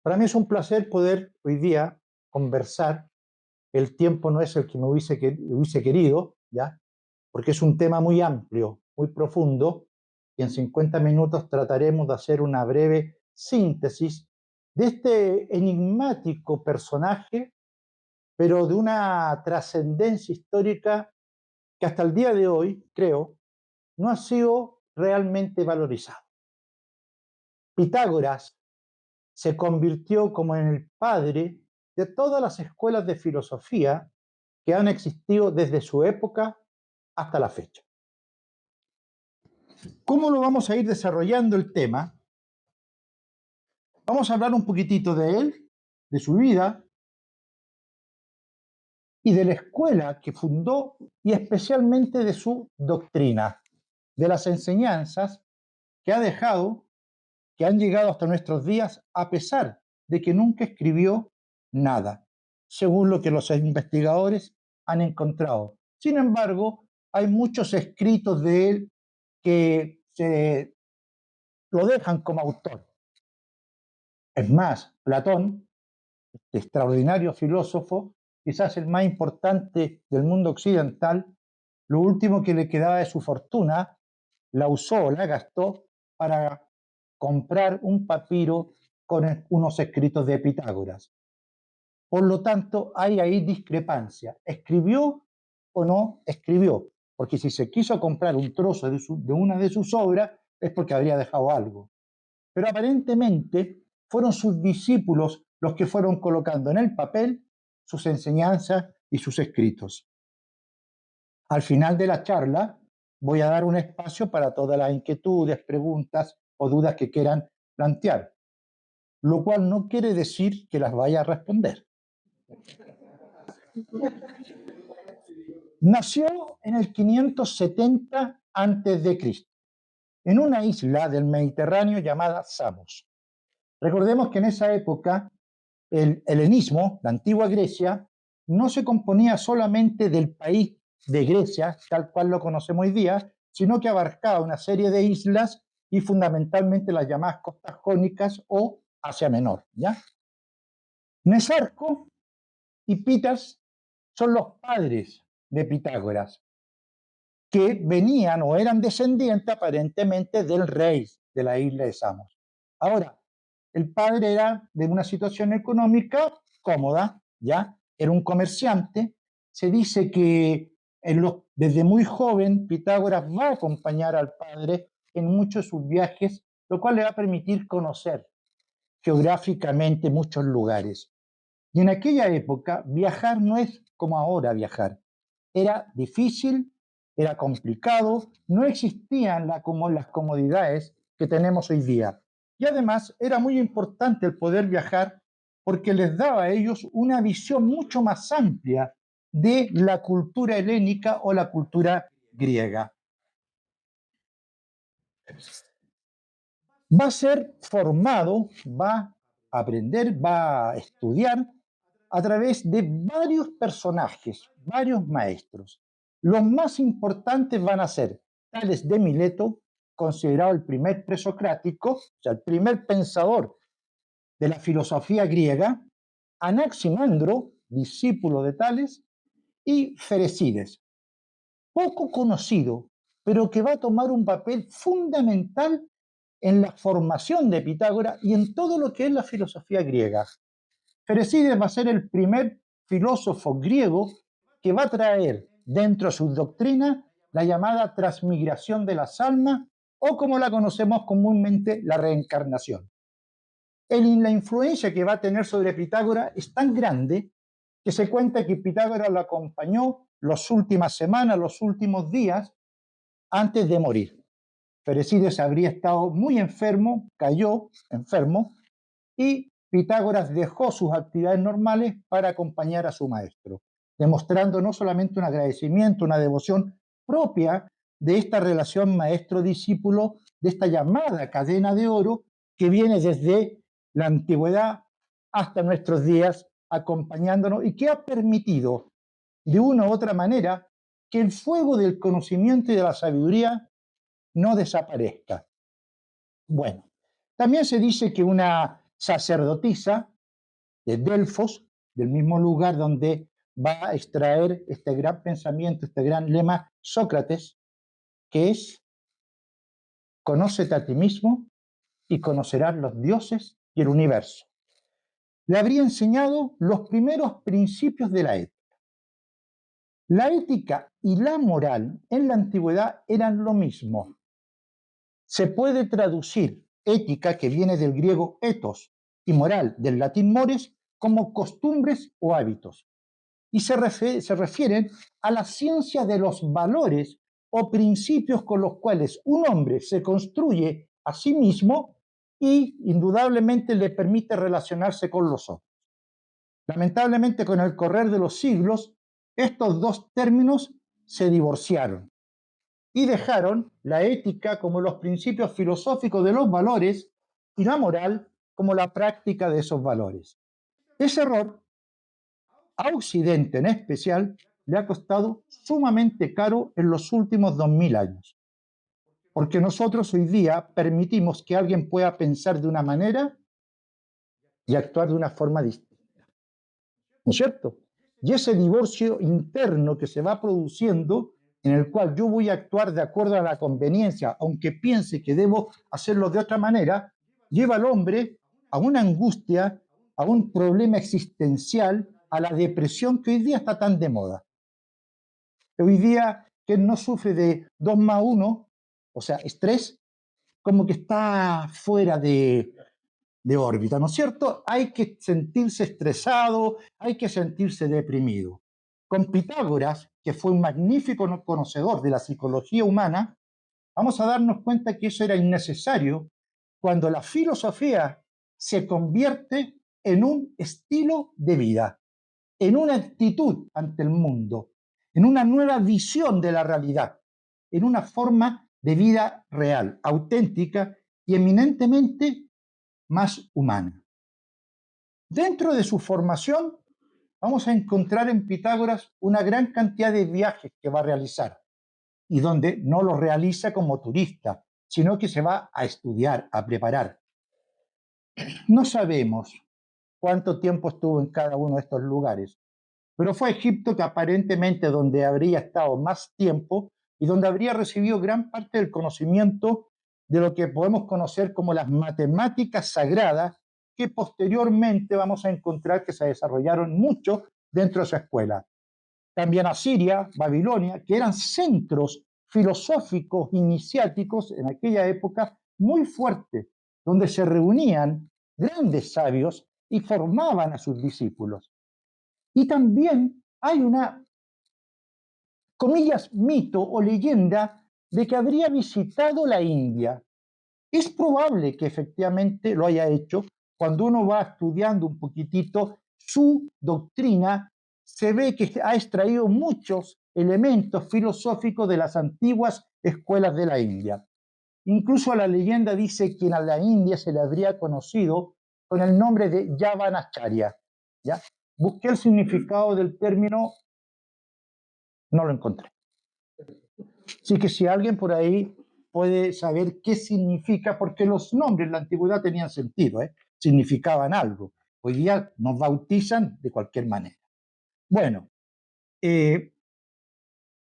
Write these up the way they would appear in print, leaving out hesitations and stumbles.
Para mí es un placer poder hoy día conversar. El tiempo no es el que me hubiese querido, ¿ya? Porque es un tema muy amplio, muy profundo, y en 50 minutos trataremos de hacer una breve síntesis de este enigmático personaje, pero de una trascendencia histórica que hasta el día de hoy, creo, no ha sido realmente valorizado. Pitágoras se convirtió como en el padre de todas las escuelas de filosofía que han existido desde su época hasta la fecha. ¿Cómo lo vamos a ir desarrollando el tema? Vamos a hablar un poquitito de él, de su vida y de la escuela que fundó y especialmente de su doctrina, de las enseñanzas que ha dejado, que han llegado hasta nuestros días a pesar de que nunca escribió nada, según lo que los investigadores han encontrado. Sin embargo, hay muchos escritos de él que se lo dejan como autor. Es más, Platón, este extraordinario filósofo, quizás el más importante del mundo occidental, lo último que le quedaba de su fortuna, la usó, la gastó para comprar un papiro con unos escritos de Pitágoras. Por lo tanto, hay ahí discrepancia. ¿Escribió o no escribió? Porque si se quiso comprar un trozo de una de sus obras, es porque habría dejado algo. Pero aparentemente fueron sus discípulos los que fueron colocando en el papel sus enseñanzas y sus escritos. Al final de la charla voy a dar un espacio para todas las inquietudes, preguntas o dudas que quieran plantear, lo cual no quiere decir que las vaya a responder. Nació en el 570 a.C., en una isla del Mediterráneo llamada Samos. Recordemos que en esa época el helenismo, la antigua Grecia, no se componía solamente del país de Grecia, tal cual lo conocemos hoy día, sino que abarcaba una serie de islas y fundamentalmente las llamadas costas jónicas o Asia Menor, ¿ya? Nesarco y Pitas son los padres de Pitágoras, que venían o eran descendientes aparentemente del rey de la isla de Samos. Ahora, el padre era de una situación económica cómoda, ¿ya? Era un comerciante. Se dice que desde muy joven Pitágoras va a acompañar al padre en muchos de sus viajes, lo cual le va a permitir conocer geográficamente muchos lugares. Y en aquella época viajar no es como ahora viajar. Era difícil, era complicado, no existían como las comodidades que tenemos hoy día. Y además era muy importante el poder viajar porque les daba a ellos una visión mucho más amplia de la cultura helénica o la cultura griega. Va a ser formado, va a aprender, va a estudiar a través de varios personajes, varios maestros. Los más importantes van a ser Tales de Mileto, considerado el primer presocrático, o sea, el primer pensador de la filosofía griega, Anaximandro, discípulo de Tales, y Ferecides, poco conocido, pero que va a tomar un papel fundamental en la formación de Pitágoras y en todo lo que es la filosofía griega. Ferecides va a ser el primer filósofo griego que va a traer dentro de sus doctrinas la llamada transmigración de las almas o como la conocemos comúnmente, la reencarnación. La influencia que va a tener sobre Pitágoras es tan grande que se cuenta que Pitágoras lo acompañó las últimas semanas, los últimos días, antes de morir. Ferecides habría estado muy enfermo, cayó enfermo, y Pitágoras dejó sus actividades normales para acompañar a su maestro, demostrando no solamente un agradecimiento, una devoción propia de esta relación maestro-discípulo, de esta llamada cadena de oro que viene desde la antigüedad hasta nuestros días acompañándonos y que ha permitido de una u otra manera que el fuego del conocimiento y de la sabiduría no desaparezca. Bueno, también se dice que una sacerdotisa de Delfos, del mismo lugar donde va a extraer este gran pensamiento, este gran lema Sócrates, que es: conócete a ti mismo y conocerás los dioses y el universo. Le habría enseñado los primeros principios de la ética. La ética y la moral en la antigüedad eran lo mismo. Se puede traducir ética, que viene del griego ethos, y moral, del latín mores, como costumbres o hábitos. Y se refieren a la ciencia de los valores o principios con los cuales un hombre se construye a sí mismo y indudablemente le permite relacionarse con los otros. Lamentablemente, con el correr de los siglos, estos dos términos se divorciaron y dejaron la ética como los principios filosóficos de los valores y la moral como la práctica de esos valores. Ese error, a Occidente en especial, le ha costado sumamente caro en los últimos 2000 años, porque nosotros hoy día permitimos que alguien pueda pensar de una manera y actuar de una forma distinta, ¿no es cierto? Y ese divorcio interno que se va produciendo, en el cual yo voy a actuar de acuerdo a la conveniencia, aunque piense que debo hacerlo de otra manera, lleva al hombre a una angustia, a un problema existencial, a la depresión que hoy día está tan de moda. Hoy día, quien no sufre de 2 más 1, o sea, estrés, como que está fuera de órbita, ¿no es cierto? Hay que sentirse estresado, hay que sentirse deprimido. Con Pitágoras, que fue un magnífico conocedor de la psicología humana, vamos a darnos cuenta que eso era innecesario cuando la filosofía se convierte en un estilo de vida, en una actitud ante el mundo, en una nueva visión de la realidad, en una forma de vida real, auténtica y eminentemente más humana. Dentro de su formación, vamos a encontrar en Pitágoras una gran cantidad de viajes que va a realizar y donde no los realiza como turista, sino que se va a estudiar, a preparar. No sabemos cuánto tiempo estuvo en cada uno de estos lugares, pero fue a Egipto que aparentemente donde habría estado más tiempo y donde habría recibido gran parte del conocimiento de lo que podemos conocer como las matemáticas sagradas, que posteriormente vamos a encontrar que se desarrollaron mucho dentro de su escuela. También Asiria, Babilonia, que eran centros filosóficos iniciáticos en aquella época muy fuertes, donde se reunían grandes sabios y formaban a sus discípulos. Y también hay una, comillas, mito o leyenda de que habría visitado la India. Es probable que efectivamente lo haya hecho. Cuando uno va estudiando un poquitito su doctrina, se ve que ha extraído muchos elementos filosóficos de las antiguas escuelas de la India. Incluso la leyenda dice que a la India se le habría conocido con el nombre de Yavanacharya, ¿ya? Busqué el significado del término, no lo encontré. Así que si alguien por ahí puede saber qué significa, porque los nombres en la antigüedad tenían sentido, significaban algo. Hoy día nos bautizan de cualquier manera. Bueno,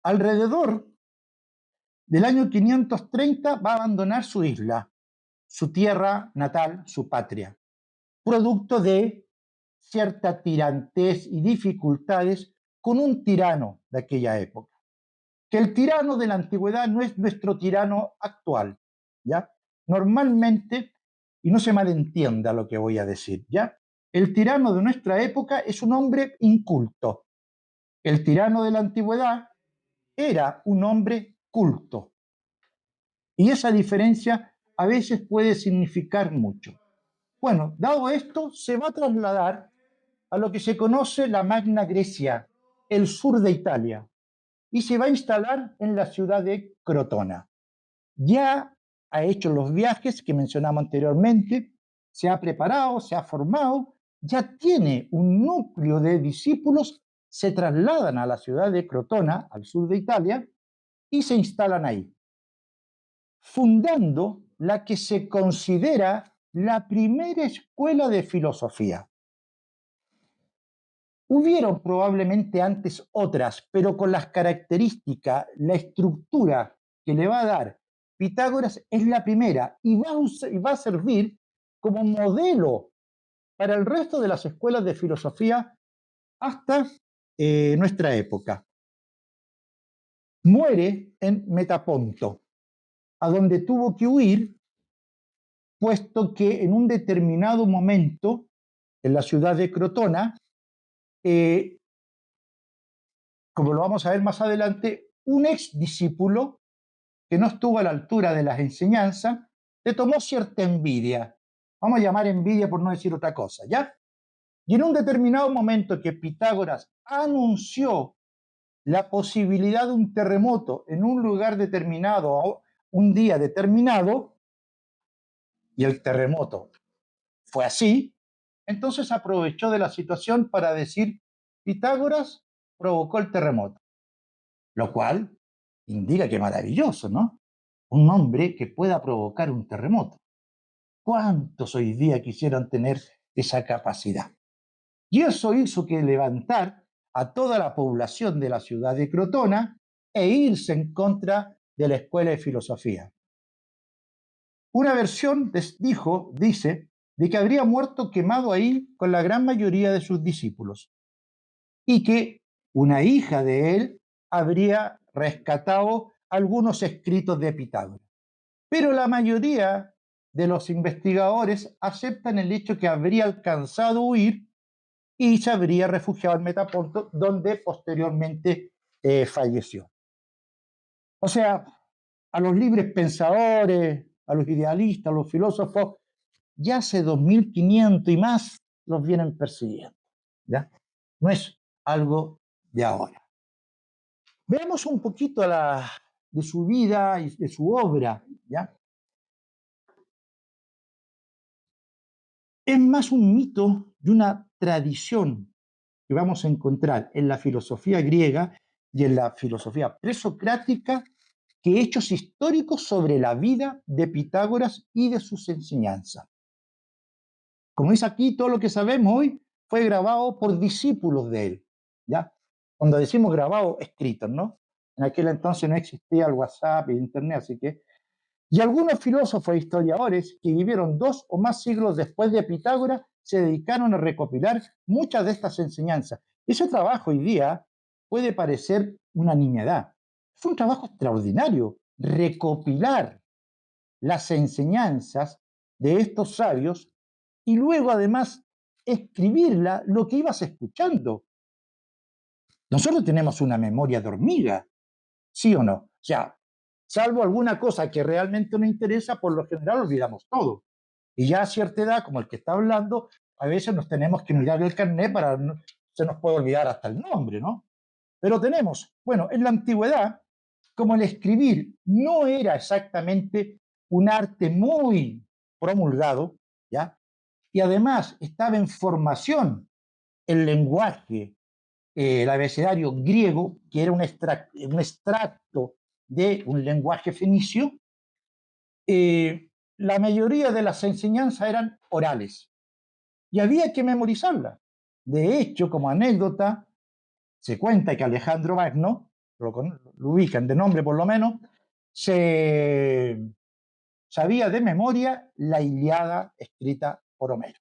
alrededor del año 530 va a abandonar su isla, su tierra natal, su patria, producto de cierta tirantez y dificultades con un tirano de aquella época. Que el tirano de la antigüedad no es nuestro tirano actual, ¿ya? Normalmente, y no se malentienda lo que voy a decir, ¿ya? El tirano de nuestra época es un hombre inculto. El tirano de la antigüedad era un hombre culto. Y esa diferencia a veces puede significar mucho. Bueno, dado esto, se va a trasladar a lo que se conoce la Magna Grecia, el sur de Italia, y se va a instalar en la ciudad de Crotona. Ya ha hecho los viajes que mencionamos anteriormente, se ha preparado, se ha formado, ya tiene un núcleo de discípulos, se trasladan a la ciudad de Crotona, al sur de Italia, y se instalan ahí, fundando la que se considera la primera escuela de filosofía. Hubieron probablemente antes otras, pero con las características, la estructura que le va a dar Pitágoras es la primera y va a servir como modelo para el resto de las escuelas de filosofía hasta nuestra época. Muere en Metaponto, a donde tuvo que huir, puesto que en un determinado momento, en la ciudad de Crotona, como lo vamos a ver más adelante, un ex discípulo que no estuvo a la altura de las enseñanzas, le tomó cierta envidia. Vamos a llamar envidia por no decir otra cosa, ¿ya? Y en un determinado momento que Pitágoras anunció la posibilidad de un terremoto en un lugar determinado, o un día determinado, y el terremoto fue así, entonces aprovechó de la situación para decir, Pitágoras provocó el terremoto, lo cual indica que maravilloso, ¿no? Un hombre que pueda provocar un terremoto. ¿Cuántos hoy día quisieran tener esa capacidad? Y eso hizo que levantar a toda la población de la ciudad de Crotona e irse en contra de la escuela de filosofía. Una versión dice de que habría muerto quemado ahí con la gran mayoría de sus discípulos y que una hija de él habría rescatado algunos escritos de Pitágoras. Pero la mayoría de los investigadores aceptan el hecho que habría alcanzado a huir y se habría refugiado en Metaponto, donde posteriormente falleció. O sea, a los libres pensadores, a los idealistas, a los filósofos, ya hace 2500 y más los vienen persiguiendo. ¿Ya? No es algo de ahora. Veamos un poquito de su vida y de su obra. ¿Ya? Es más un mito y una tradición que vamos a encontrar en la filosofía griega y en la filosofía presocrática que hechos históricos sobre la vida de Pitágoras y de sus enseñanzas. Como dice aquí, todo lo que sabemos hoy fue grabado por discípulos de él, ¿ya? Cuando decimos grabado, escritos, ¿no? En aquel entonces no existía el WhatsApp y el Internet, así que... Y algunos filósofos e historiadores que vivieron 2 o más siglos después de Pitágoras se dedicaron a recopilar muchas de estas enseñanzas. Ese trabajo hoy día puede parecer una nimiedad. Es un trabajo extraordinario, recopilar las enseñanzas de estos sabios y luego además escribirla lo que ibas escuchando. Nosotros tenemos una memoria de hormiga, ¿sí o no? O sea, salvo alguna cosa que realmente nos interesa, por lo general olvidamos todo. Y ya a cierta edad, como el que está hablando, a veces nos tenemos que mirar el carnet para no, se nos puede olvidar hasta el nombre, ¿no? Pero tenemos, bueno, en la antigüedad, como el escribir no era exactamente un arte muy promulgado, ¿ya? Y además estaba en formación el lenguaje, el abecedario griego, que era un extracto de un lenguaje fenicio, la mayoría de las enseñanzas eran orales y había que memorizarlas. De hecho, como anécdota, se cuenta que Alejandro Magno, lo ubican de nombre por lo menos, se sabía de memoria la Ilíada escrita por Homero.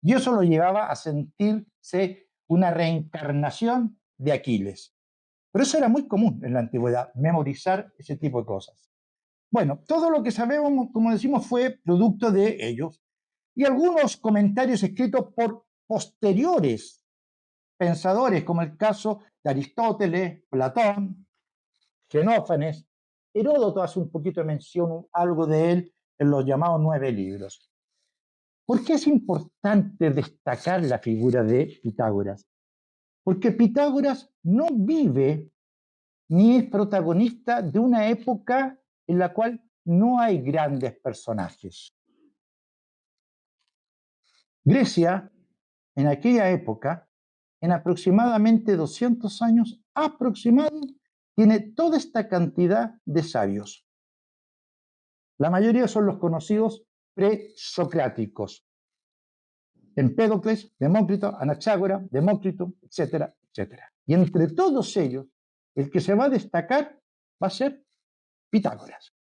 Y eso lo llevaba a sentirse una reencarnación de Aquiles. Pero eso era muy común en la antigüedad, memorizar ese tipo de cosas. Bueno, todo lo que sabemos, como decimos, fue producto de ellos. Y algunos comentarios escritos por posteriores pensadores, como el caso de Aristóteles, Platón, Genófanes. Heródoto hace un poquito de mención, algo de él, en los llamados 9 libros. ¿Por qué es importante destacar la figura de Pitágoras? Porque Pitágoras no vive ni es protagonista de una época en la cual no hay grandes personajes. Grecia, en aquella época, en aproximadamente 200 años, tiene toda esta cantidad de sabios. La mayoría son los conocidos presocráticos. Empédocles, Demócrito, Anaxágora, Demócrito, etcétera, etcétera. Y entre todos ellos, el que se va a destacar va a ser Pitágoras.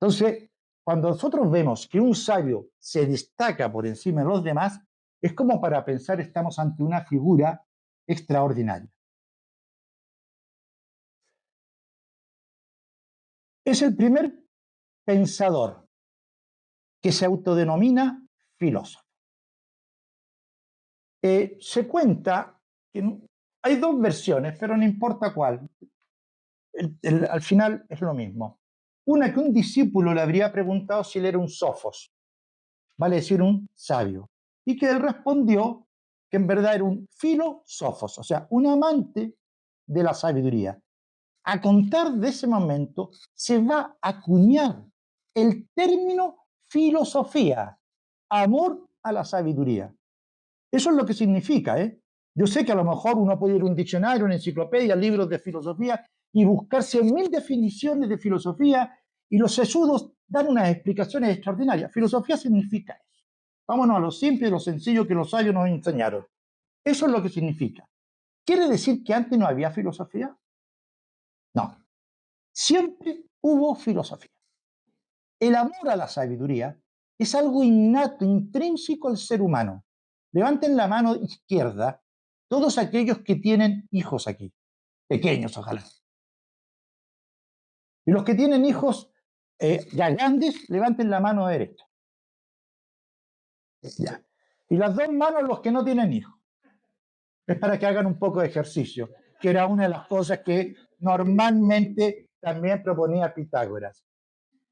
Entonces, cuando nosotros vemos que un sabio se destaca por encima de los demás, es como para pensar estamos ante una figura extraordinaria. Es el primer pensador que se autodenomina filósofo. Se cuenta que hay dos versiones, pero no importa cuál. Al final es lo mismo. Una que un discípulo le habría preguntado si él era un sofos, vale decir un sabio, y que él respondió que en verdad era un filósofos, o sea, un amante de la sabiduría. A contar de ese momento se va a acuñar el término filosofía, amor a la sabiduría. Eso es lo que significa, ¿eh? Yo sé que a lo mejor uno puede ir a un diccionario, una enciclopedia, libros de filosofía y buscar 100.000 definiciones de filosofía y los sesudos dan unas explicaciones extraordinarias. Filosofía significa eso. Vámonos a lo simple y lo sencillo que los sabios nos enseñaron. Eso es lo que significa. ¿Quiere decir que antes no había filosofía? No. Siempre hubo filosofía. El amor a la sabiduría es algo innato, intrínseco al ser humano. Levanten la mano izquierda todos aquellos que tienen hijos aquí, pequeños ojalá. Y los que tienen hijos ya grandes, levanten la mano derecha. Ya. Y las dos manos los que no tienen hijos. Es para que hagan un poco de ejercicio, que era una de las cosas que normalmente también proponía Pitágoras.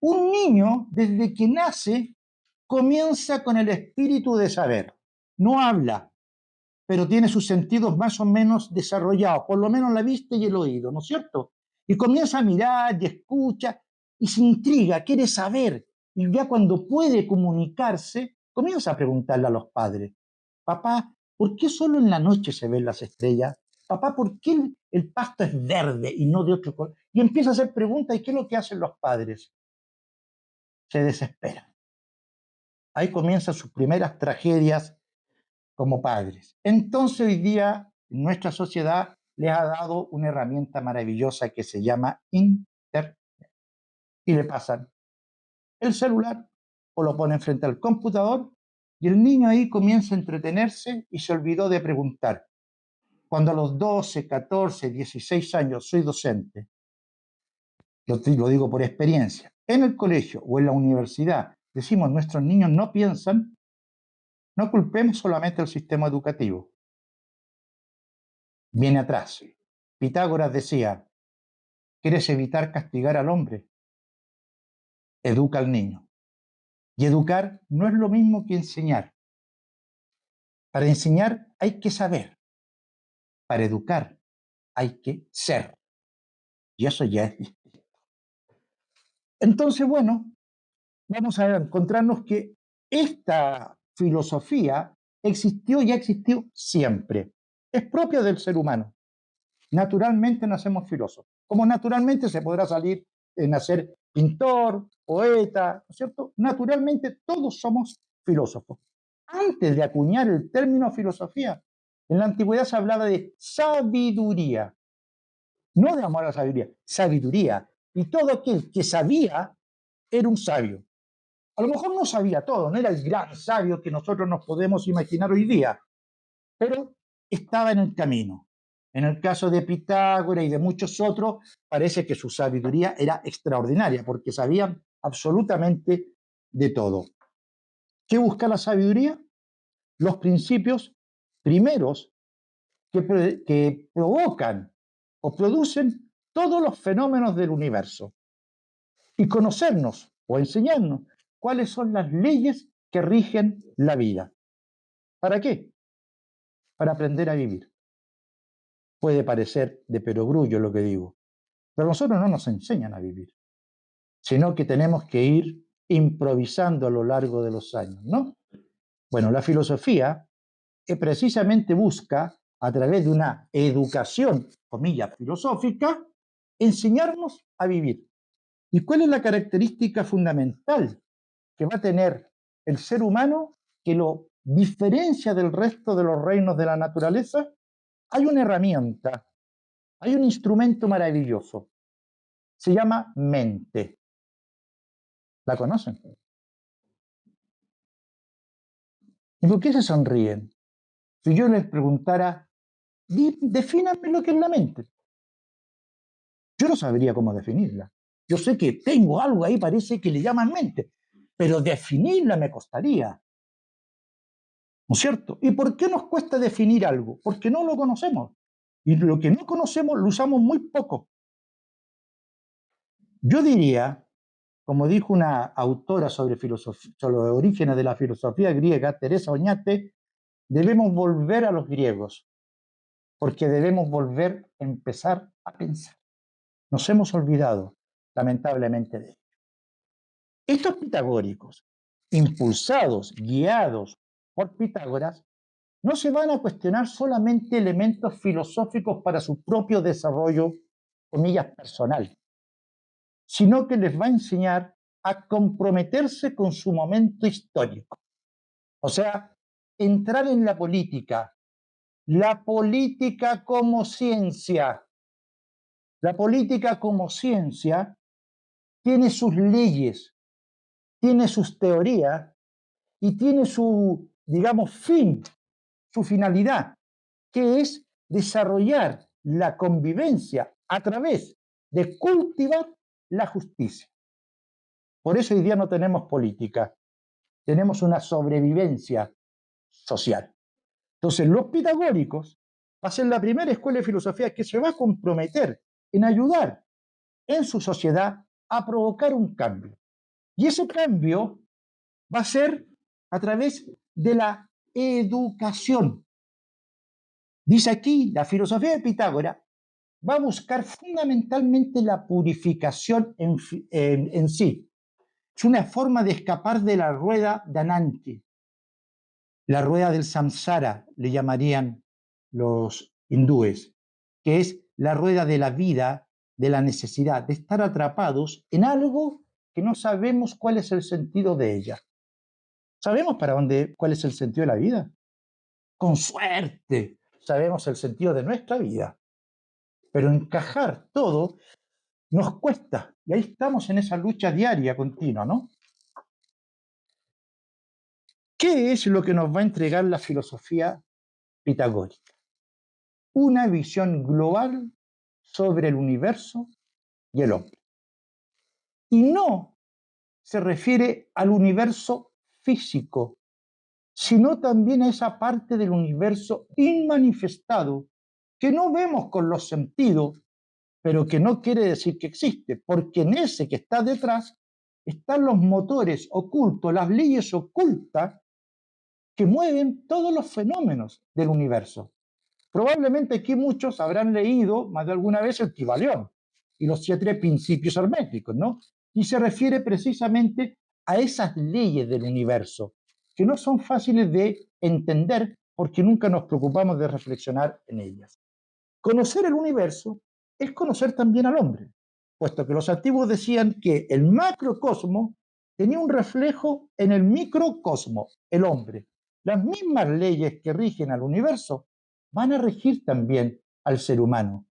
Un niño, desde que nace, comienza con el espíritu de saber. No habla, pero tiene sus sentidos más o menos desarrollados, por lo menos la vista y el oído, ¿no es cierto? Y comienza a mirar y escucha y se intriga, quiere saber. Y ya cuando puede comunicarse, comienza a preguntarle a los padres, papá, ¿por qué solo en la noche se ven las estrellas? Papá, ¿por qué el pasto es verde y no de otro color? Y empieza a hacer preguntas, ¿y qué es lo que hacen los padres? Se desesperan. Ahí comienzan sus primeras tragedias como padres. Entonces hoy día nuestra sociedad les ha dado una herramienta maravillosa que se llama Internet. Y le pasan el celular o lo ponen frente al computador y el niño ahí comienza a entretenerse y se olvidó de preguntar. Cuando a los 12, 14, 16 años soy docente, lo digo por experiencia, en el colegio o en la universidad decimos nuestros niños no piensan, no culpemos solamente al sistema educativo. Viene atrás. Pitágoras decía, ¿quieres evitar castigar al hombre? Educa al niño. Y educar no es lo mismo que enseñar. Para enseñar hay que saber. Para educar hay que ser. Y eso ya es distinto. Entonces, bueno, vamos a encontrarnos que esta filosofía existió y ha existido siempre. Es propia del ser humano. Naturalmente nacemos filósofos. Como naturalmente se podrá nacer pintor, poeta, ¿no es cierto? Naturalmente todos somos filósofos. Antes de acuñar el término filosofía, en la antigüedad se hablaba de sabiduría, no de amor a la sabiduría, sabiduría. Y todo aquel que sabía era un sabio. A lo mejor no sabía todo, no era el gran sabio que nosotros nos podemos imaginar hoy día, pero estaba en el camino. En el caso de Pitágoras y de muchos otros, parece que su sabiduría era extraordinaria, porque sabían absolutamente de todo. ¿Qué busca la sabiduría? Los principios primeros que provocan o producen todos los fenómenos del universo. Y conocernos o enseñarnos cuáles son las leyes que rigen la vida. ¿Para qué? Para aprender a vivir. Puede parecer de perogrullo lo que digo, pero nosotros no nos enseñan a vivir, sino que tenemos que ir improvisando a lo largo de los años, ¿no? Bueno, la filosofía precisamente busca, a través de una educación, comillas, filosófica, enseñarnos a vivir. ¿Y cuál es la característica fundamental que va a tener el ser humano que lo diferencia del resto de los reinos de la naturaleza, hay una herramienta, hay un instrumento maravilloso. Se llama mente. ¿La conocen? ¿Y por qué se sonríen? Si yo les preguntara, defínanme lo que es la mente. Yo no sabría cómo definirla. Yo sé que tengo algo ahí, parece que le llaman mente, pero definirla me costaría. ¿No es cierto? ¿Y por qué nos cuesta definir algo? Porque no lo conocemos. Y lo que no conocemos lo usamos muy poco. Yo diría, como dijo una autora sobre los orígenes de la filosofía griega, Teresa Oñate, debemos volver a los griegos, porque debemos volver a empezar a pensar. Nos hemos olvidado, lamentablemente, de ello. Estos pitagóricos, impulsados, guiados por Pitágoras, no se van a cuestionar solamente elementos filosóficos para su propio desarrollo, comillas, personal, sino que les va a enseñar a comprometerse con su momento histórico. O sea, entrar en la política como ciencia. La política como ciencia tiene sus leyes, tiene sus teorías y tiene su, digamos, fin, su finalidad, que es desarrollar la convivencia a través de cultivar la justicia. Por eso hoy día no tenemos política, tenemos una sobrevivencia social. Entonces, los pitagóricos va a ser la primera escuela de filosofía que se va a comprometer en ayudar en su sociedad a provocar un cambio. Y ese cambio va a ser a través de la educación. Dice aquí, la filosofía de Pitágoras va a buscar fundamentalmente la purificación en sí. Es una forma de escapar de la rueda de Ananti, la rueda del samsara, le llamarían los hindúes, que es la rueda de la vida, de la necesidad, de estar atrapados en algo que no sabemos cuál es el sentido de ella. ¿Sabemos cuál es el sentido de la vida? Con suerte sabemos el sentido de nuestra vida, pero encajar todo nos cuesta y ahí estamos en esa lucha diaria continua, ¿no? ¿Qué es lo que nos va a entregar la filosofía pitagórica? Una visión global sobre el universo y el hombre. Y no se refiere al universo físico, sino también a esa parte del universo inmanifestado que no vemos con los sentidos, pero que no quiere decir que existe, porque en ese que está detrás están los motores ocultos, las leyes ocultas que mueven todos los fenómenos del universo. Probablemente aquí muchos habrán leído más de alguna vez el Kybalión y los 7 principios herméticos, ¿no? Y se refiere precisamente a esas leyes del universo, que no son fáciles de entender porque nunca nos preocupamos de reflexionar en ellas. Conocer el universo es conocer también al hombre, puesto que los antiguos decían que el macrocosmo tenía un reflejo en el microcosmo, el hombre. Las mismas leyes que rigen al universo van a regir también al ser humano.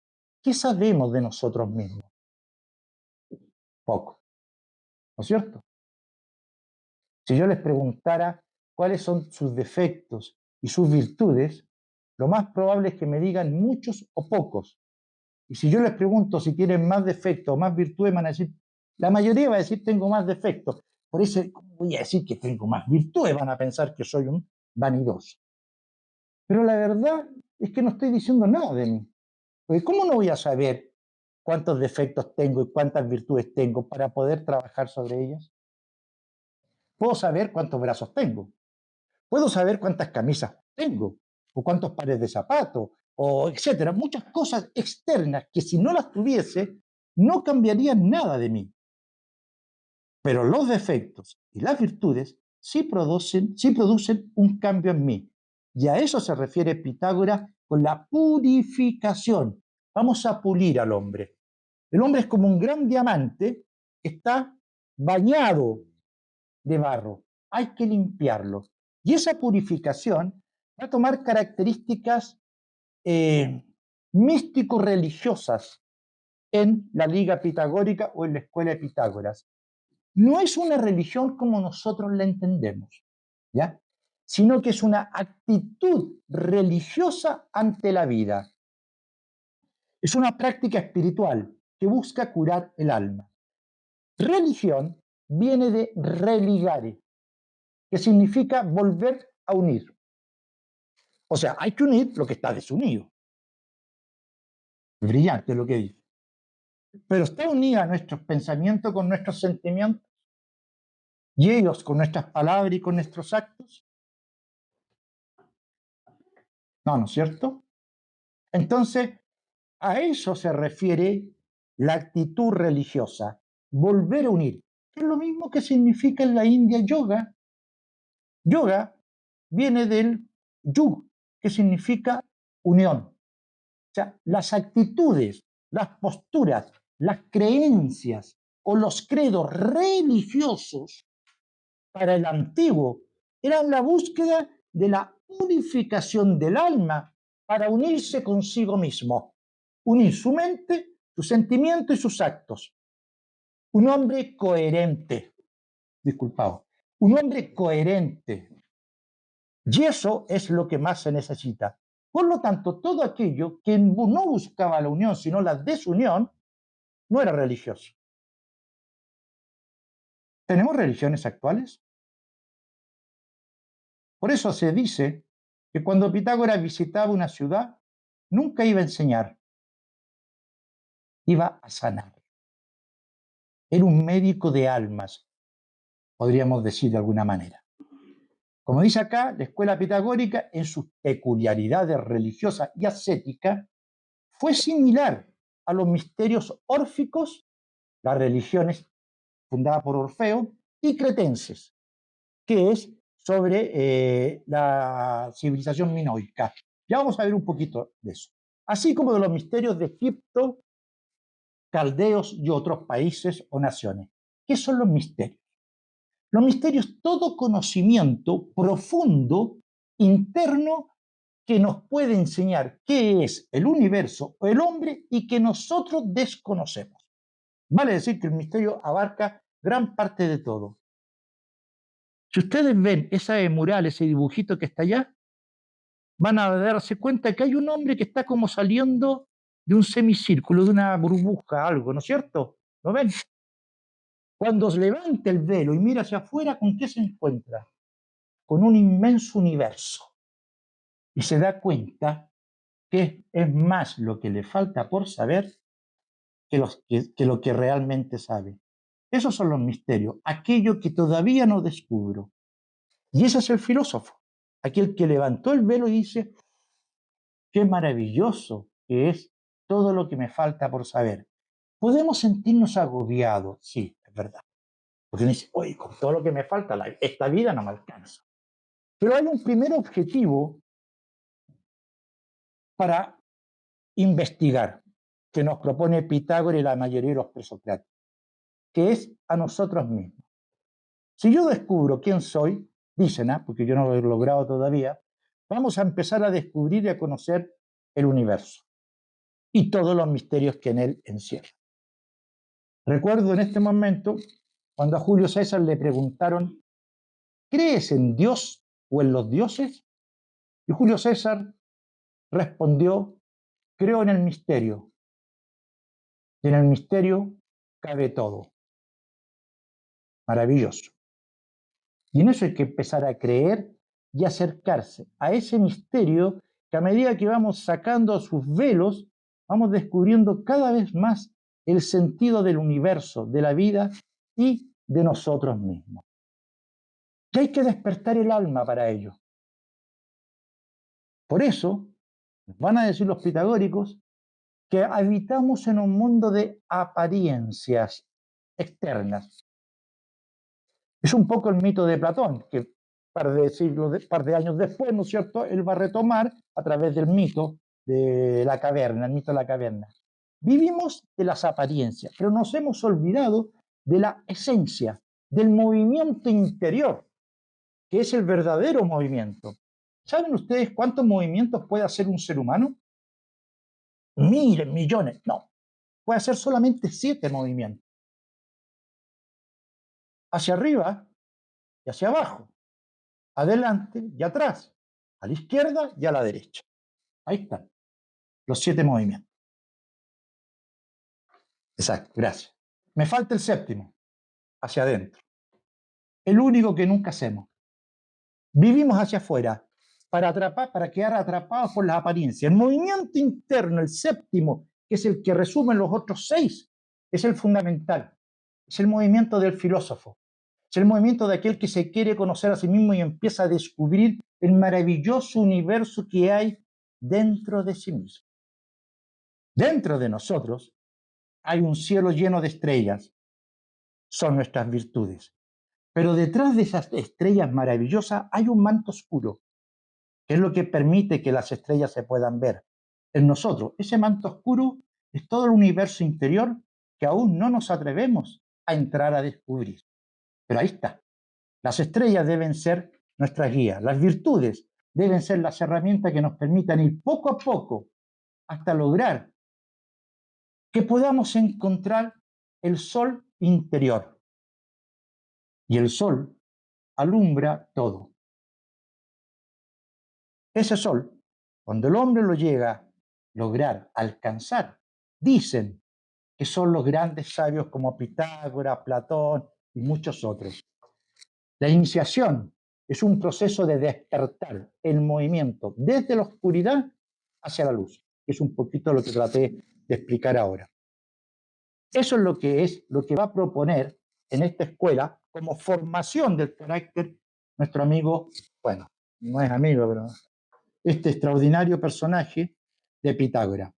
¿Qué sabemos de nosotros mismos? Poco, ¿no es cierto? Si yo les preguntara cuáles son sus defectos y sus virtudes, lo más probable es que me digan muchos o pocos. Y si yo les pregunto si tienen más defectos o más virtudes, van a decir, la mayoría va a decir tengo más defectos. Por eso, ¿cómo voy a decir que tengo más virtudes? Van a pensar que soy un vanidoso. Pero la verdad es que no estoy diciendo nada de mí. Porque ¿cómo no voy a saber cuántos defectos tengo y cuántas virtudes tengo para poder trabajar sobre ellas? Puedo saber cuántos brazos tengo. Puedo saber cuántas camisas tengo o cuántos pares de zapatos o etcétera. Muchas cosas externas que si no las tuviese no cambiarían nada de mí. Pero los defectos y las virtudes sí producen un cambio en mí. Y a eso se refiere Pitágoras con la purificación. Vamos a pulir al hombre. El hombre es como un gran diamante que está bañado de barro. hay que limpiarlo. Y esa purificación va a tomar características místico-religiosas en la Liga Pitagórica o en la Escuela de Pitágoras. No es una religión como nosotros la entendemos, ¿ya? Sino que es una actitud religiosa ante la vida. Es una práctica espiritual que busca curar el alma. Religión viene de religare, que significa volver a unir. O sea, hay que unir lo que está desunido. Brillante lo que dice. Pero está unida nuestros pensamientos con nuestros sentimientos y ellos con nuestras palabras y con nuestros actos. No, ¿no es cierto? Entonces, a eso se refiere la actitud religiosa, volver a unir. Es lo mismo que significa en la India yoga. Yoga viene del yug, que significa unión. O sea, las actitudes, las posturas, las creencias o los credos religiosos para el antiguo eran la búsqueda de la unificación del alma para unirse consigo mismo, unir su mente, su sentimiento y sus actos. Un hombre coherente, disculpado, un hombre coherente. Y eso es lo que más se necesita. Por lo tanto, todo aquello que no buscaba la unión, sino la desunión, no era religioso. ¿Tenemos religiones actuales? Por eso se dice que cuando Pitágoras visitaba una ciudad, nunca iba a enseñar, iba a sanar. Era un médico de almas, podríamos decir de alguna manera. Como dice acá, la escuela pitagórica, en sus peculiaridades religiosas y ascéticas, fue similar a los misterios órficos, las religiones fundadas por Orfeo, y cretenses, que es sobre la civilización minoica. Ya vamos a ver un poquito de eso. Así como de los misterios de Egipto, caldeos y otros países o naciones. ¿Qué son los misterios? Los misterios, todo conocimiento profundo, interno, que nos puede enseñar qué es el universo o el hombre y que nosotros desconocemos. Vale decir que el misterio abarca gran parte de todo. Si ustedes ven esa mural, ese dibujito que está allá, van a darse cuenta que hay un hombre que está como saliendo de un semicírculo, de una burbuja, algo, ¿no es cierto? ¿Lo ven? Cuando se levanta el velo y mira hacia afuera, ¿con qué se encuentra? Con un inmenso universo. Y se da cuenta que es más lo que le falta por saber que lo que realmente sabe. Esos son los misterios, aquello que todavía no descubro. Y ese es el filósofo, aquel que levantó el velo y dice, qué maravilloso que es todo lo que me falta por saber. Podemos sentirnos agobiados, sí, es verdad. Porque uno dice, oye, con todo lo que me falta, esta vida no me alcanza. Pero hay un primer objetivo para investigar que nos propone Pitágoras y la mayoría de los presocráticos, que es a nosotros mismos. Si yo descubro quién soy, dicen, porque yo no lo he logrado todavía, vamos a empezar a descubrir y a conocer el universo y todos los misterios que en él encierra. Recuerdo en este momento cuando a Julio César le preguntaron, ¿crees en Dios o en los dioses? Y Julio César respondió, creo en el misterio. Y en el misterio cabe todo. Maravilloso. Y en eso hay que empezar a creer y acercarse a ese misterio que a medida que vamos sacando sus velos, vamos descubriendo cada vez más el sentido del universo, de la vida y de nosotros mismos. Y hay que despertar el alma para ello. Por eso, van a decir los pitagóricos, que habitamos en un mundo de apariencias externas. Es un poco el mito de Platón, que par de años después, ¿no es cierto?, él va a retomar a través del mito de la caverna, el mito de la caverna. Vivimos de las apariencias, pero nos hemos olvidado de la esencia, del movimiento interior. que es el verdadero movimiento. ¿Saben ustedes cuántos movimientos puede hacer un ser humano? Miles, millones. No, puede hacer solamente 7 movimientos. Hacia arriba y hacia abajo, adelante y atrás, a la izquierda y a la derecha. Ahí están los 7 movimientos. Exacto, gracias. Me falta el séptimo, hacia adentro. El único que nunca hacemos. Vivimos hacia afuera para quedar atrapados por las apariencias. El movimiento interno, el séptimo, que es el que resume los otros 6, es el fundamental. Es el movimiento del filósofo. Es el movimiento de aquel que se quiere conocer a sí mismo y empieza a descubrir el maravilloso universo que hay dentro de sí mismo. Dentro de nosotros hay un cielo lleno de estrellas. Son nuestras virtudes. Pero detrás de esas estrellas maravillosas hay un manto oscuro, que es lo que permite que las estrellas se puedan ver. En nosotros, ese manto oscuro es todo el universo interior que aún no nos atrevemos a entrar a descubrir. Pero ahí está. Las estrellas deben ser nuestras guías. Las virtudes deben ser las herramientas que nos permitan ir poco a poco hasta lograr que podamos encontrar el sol interior. Y el sol alumbra todo. Ese sol, cuando el hombre lo llega a lograr alcanzar, dicen que son los grandes sabios como Pitágoras, Platón y muchos otros. La iniciación es un proceso de despertar el movimiento desde la oscuridad hacia la luz. Es un poquito lo que traté de explicar ahora. Eso es lo que va a proponer en esta escuela como formación del carácter nuestro amigo, bueno, no es amigo, pero este extraordinario personaje de Pitágoras.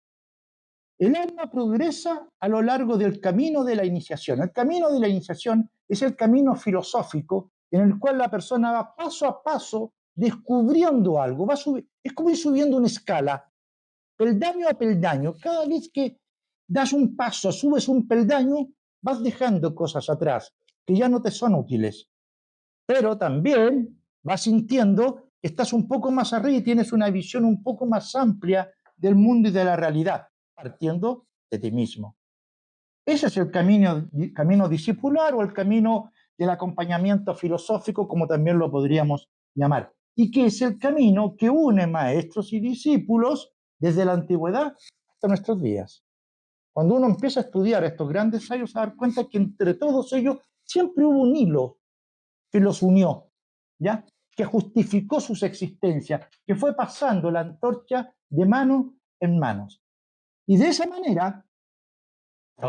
El alma progresa a lo largo del camino de la iniciación. El camino de la iniciación es el camino filosófico en el cual la persona va paso a paso descubriendo algo. Es como ir subiendo una escala, peldaño a peldaño. Cada vez que das un paso, subes un peldaño, vas dejando cosas atrás que ya no te son útiles. Pero también vas sintiendo que estás un poco más arriba y tienes una visión un poco más amplia del mundo y de la realidad, partiendo de ti mismo. Ese es el camino discipular o el camino del acompañamiento filosófico, como también lo podríamos llamar, y que es el camino que une maestros y discípulos desde la antigüedad hasta nuestros días. Cuando uno empieza a estudiar estos grandes sabios, se da cuenta que entre todos ellos siempre hubo un hilo que los unió, ¿ya? Que justificó sus existencias, que fue pasando la antorcha de mano en manos. Y de esa manera,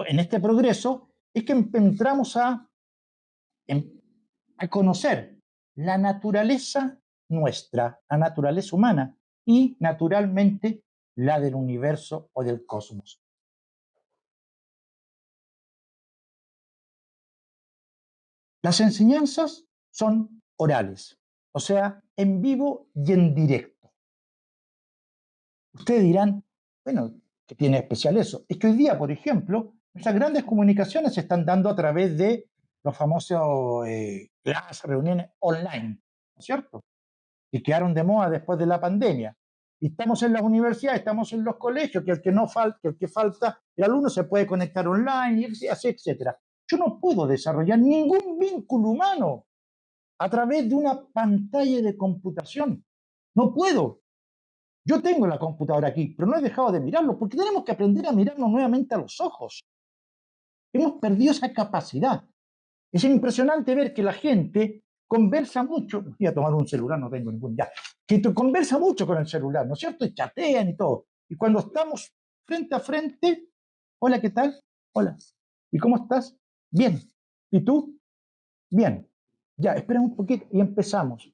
en este progreso, es que entramos a conocer la naturaleza nuestra, la naturaleza humana y, naturalmente, la del universo o del cosmos. Las enseñanzas son orales, o sea, en vivo y en directo. Ustedes dirán, bueno, ¿qué tiene especial eso? Es que hoy día, por ejemplo, nuestras grandes comunicaciones se están dando a través de los famosos clases, reuniones online, ¿no es cierto? Que quedaron de moda después de la pandemia. Y estamos en las universidades, estamos en los colegios, que el que no falta, el que falta, el alumno se puede conectar online, y así, etcétera. Yo no puedo desarrollar ningún vínculo humano a través de una pantalla de computación. No puedo. Yo tengo la computadora aquí, pero no he dejado de mirarlo, porque tenemos que aprender a mirarnos nuevamente a los ojos. Hemos perdido esa capacidad. Es impresionante ver que la gente conversa mucho, voy a tomar un celular, no tengo ningún ya, que conversa mucho con el celular, ¿no es cierto? Y chatean y todo. Y cuando estamos frente a frente, hola, ¿qué tal? Hola. ¿Y cómo estás? Bien. ¿Y tú? Bien. Ya, espera un poquito y empezamos.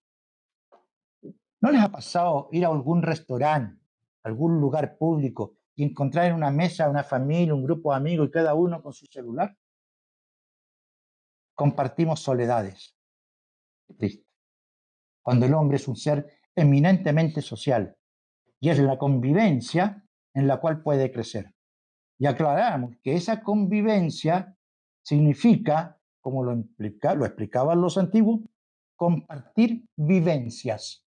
¿No les ha pasado ir a algún restaurante, algún lugar público y encontrar en una mesa una familia, un grupo de amigos y cada uno con su celular? Compartimos soledades. Qué triste. Cuando el hombre es un ser eminentemente social y es la convivencia en la cual puede crecer. Y aclaramos que esa convivencia significa, como lo explicaban los antiguos, compartir vivencias.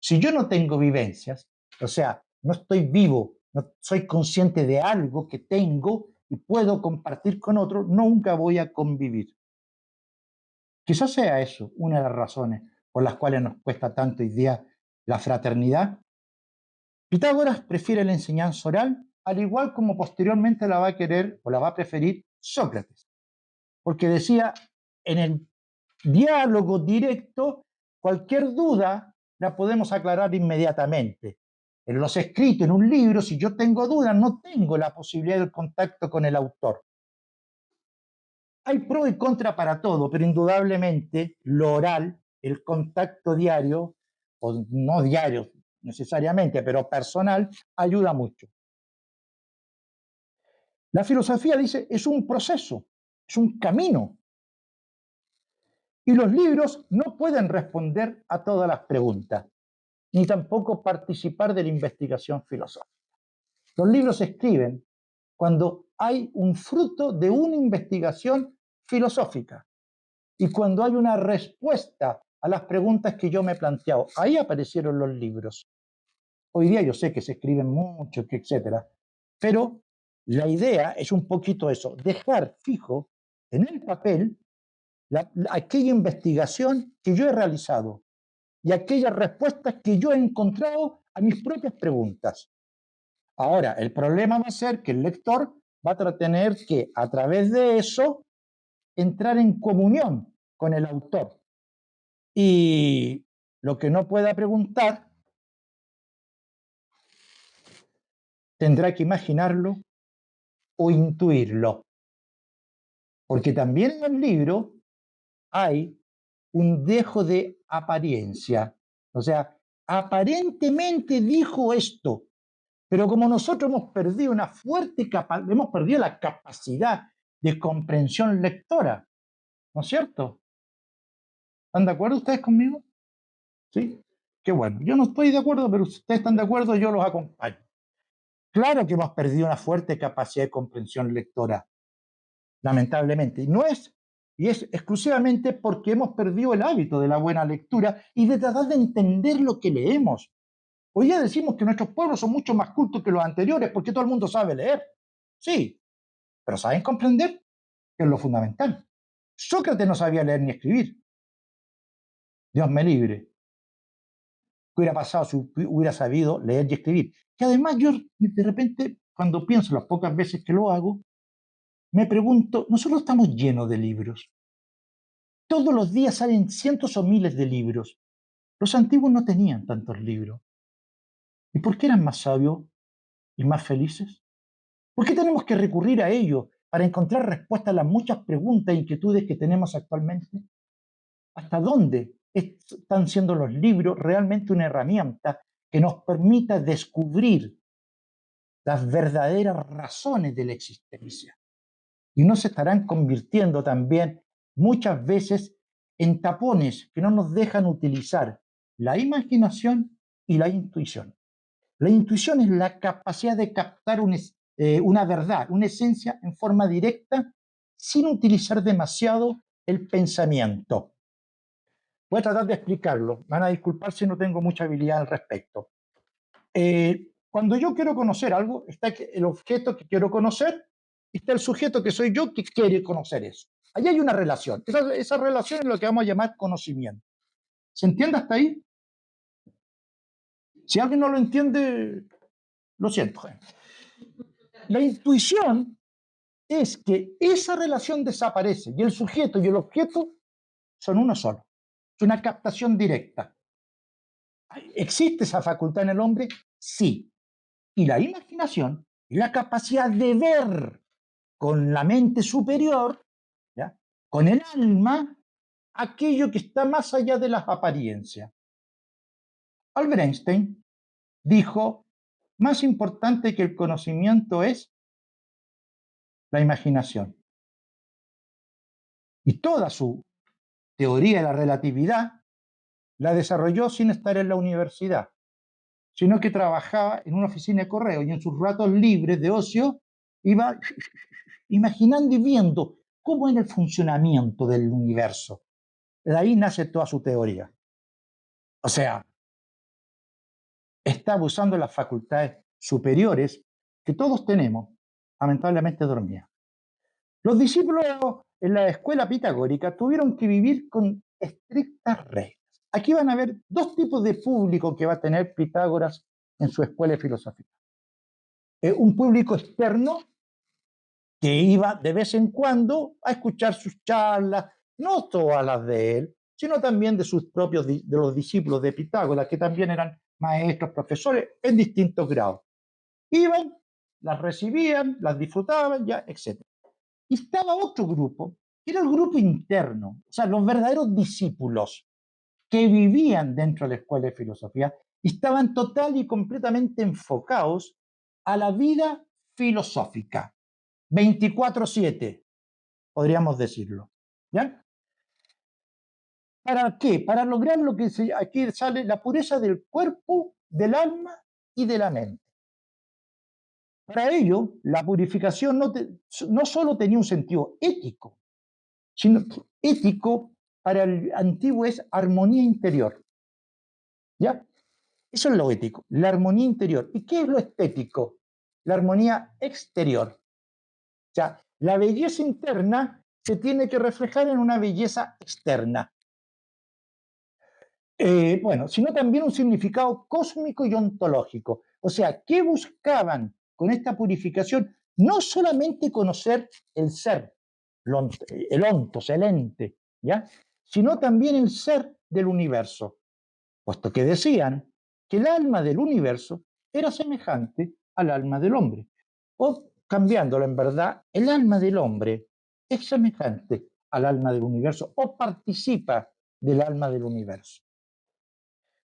Si yo no tengo vivencias, o sea, no estoy vivo, no soy consciente de algo que tengo y puedo compartir con otro, nunca voy a convivir. Quizás sea eso una de las razones por las cuales nos cuesta tanto hoy día la fraternidad. Pitágoras prefiere la enseñanza oral, al igual como posteriormente la va a querer o la va a preferir Sócrates, porque decía, en el diálogo directo, cualquier duda la podemos aclarar inmediatamente. En los escritos, en un libro, si yo tengo dudas, no tengo la posibilidad del contacto con el autor. Hay pro y contra para todo, pero indudablemente lo oral, el contacto diario, o no diario necesariamente, pero personal, ayuda mucho. La filosofía dice es un proceso, es un camino. Y los libros no pueden responder a todas las preguntas, ni tampoco participar de la investigación filosófica. Los libros se escriben cuando hay un fruto de una investigación filosófica y cuando hay una respuesta a las preguntas que yo me he planteado. Ahí aparecieron los libros. Hoy día yo sé que se escriben mucho, etcétera, pero la idea es un poquito eso, dejar fijo en el papel aquella investigación que yo he realizado y aquellas respuestas que yo he encontrado a mis propias preguntas. Ahora, el problema va a ser que el lector va a tener que, a través de eso, entrar en comunión con el autor. Y lo que no pueda preguntar, tendrá que imaginarlo o intuirlo. Porque también en el libro hay un dejo de apariencia. O sea, aparentemente dijo esto, pero como nosotros hemos perdido hemos perdido la capacidad de comprensión lectora, ¿no es cierto? ¿Están de acuerdo ustedes conmigo? Sí. Qué bueno. Yo no estoy de acuerdo, pero si ustedes están de acuerdo, yo los acompaño. Claro que hemos perdido una fuerte capacidad de comprensión lectora, lamentablemente. Y es exclusivamente porque hemos perdido el hábito de la buena lectura y de tratar de entender lo que leemos. Hoy día decimos que nuestros pueblos son mucho más cultos que los anteriores porque todo el mundo sabe leer. Sí, pero ¿saben comprender? Que es lo fundamental. Sócrates no sabía leer ni escribir. Dios me libre. ¿Qué hubiera pasado si hubiera sabido leer y escribir? Que además yo de repente, cuando pienso las pocas veces que lo hago, me pregunto, nosotros estamos llenos de libros. Todos los días salen cientos o miles de libros. Los antiguos no tenían tantos libros. ¿Y por qué eran más sabios y más felices? ¿Por qué tenemos que recurrir a ellos para encontrar respuestas a las muchas preguntas e inquietudes que tenemos actualmente? ¿Hasta dónde están siendo los libros realmente una herramienta que nos permita descubrir las verdaderas razones de la existencia? Y no se estarán convirtiendo también muchas veces en tapones que no nos dejan utilizar la imaginación y la intuición. La intuición es la capacidad de captar una verdad, una esencia en forma directa sin utilizar demasiado el pensamiento. Voy a tratar de explicarlo. Van a disculpar si no tengo mucha habilidad al respecto. Cuando yo quiero conocer algo, está el objeto que quiero conocer, está el sujeto que soy yo que quiere conocer eso. Allí hay una relación. Esa relación es lo que vamos a llamar conocimiento. ¿Se entiende hasta ahí? Si alguien no lo entiende, lo siento. La intuición es que esa relación desaparece y el sujeto y el objeto son uno solo. Es una captación directa. ¿Existe esa facultad en el hombre? Sí. Y la imaginación, la capacidad de ver con la mente superior, ¿ya?, con el alma, aquello que está más allá de las apariencias. Albert Einstein dijo, más importante que el conocimiento es la imaginación. Y toda su teoría de la relatividad la desarrolló sin estar en la universidad, sino que trabajaba en una oficina de correo y en sus ratos libres de ocio iba imaginando y viendo cómo era el funcionamiento del universo. De ahí nace toda su teoría. O sea, está abusando de las facultades superiores que todos tenemos, lamentablemente dormía. Los discípulos en la escuela pitagórica tuvieron que vivir con estrictas reglas. Aquí van a ver dos tipos de público que va a tener Pitágoras en su escuela de filosofía. Un público externo que iba de vez en cuando a escuchar sus charlas, no todas las de él, sino también de sus propios, de los discípulos de Pitágoras, que también eran maestros, profesores en distintos grados. Iban, las recibían, las disfrutaban, ya, etc. Y estaba otro grupo, que era el grupo interno, o sea, los verdaderos discípulos que vivían dentro de la escuela de filosofía y estaban total y completamente enfocados a la vida filosófica, 24/7, podríamos decirlo. ¿Ya? ¿Para qué? Para lograr lo que aquí sale, la pureza del cuerpo, del alma y de la mente. Para ello, la purificación no solo tenía un sentido ético, sino que ético para el antiguo es armonía interior. ¿Ya? Eso es lo ético, la armonía interior. ¿Y qué es lo estético? La armonía exterior. O sea, la belleza interna se tiene que reflejar en una belleza externa. Bueno, sino también un significado cósmico y ontológico. O sea, ¿qué buscaban con esta purificación? No solamente conocer el ser, el ontos, el ente, ¿ya? Sino también el ser del universo, puesto que decían que el alma del universo era semejante al alma del hombre. O cambiándolo en verdad, el alma del hombre es semejante al alma del universo o participa del alma del universo,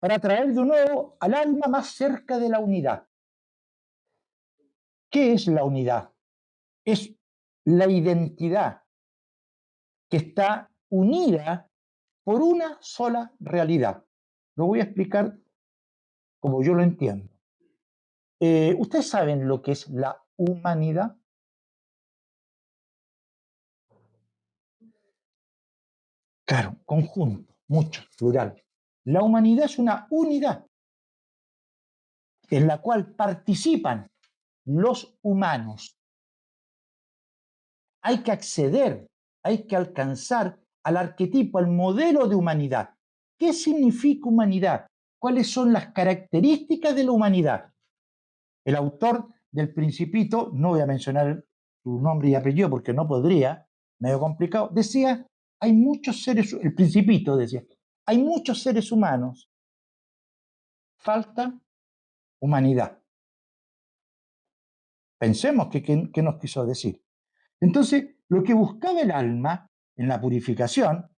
para traer de nuevo al alma más cerca de la unidad. ¿Qué es la unidad? Es la identidad que está unida por una sola realidad. Lo voy a explicar como yo lo entiendo. ¿Ustedes saben lo que es la humanidad? Claro, conjunto, mucho, plural. La humanidad es una unidad en la cual participan los humanos. Hay que acceder, hay que alcanzar al arquetipo, al modelo de humanidad. ¿Qué significa humanidad? ¿Cuáles son las características de la humanidad? El autor del Principito, no voy a mencionar su nombre y apellido porque no podría, medio complicado, decía, hay muchos seres, el Principito decía, hay muchos seres humanos, falta humanidad. Pensemos qué nos quiso decir. Entonces, lo que buscaba el alma en la purificación,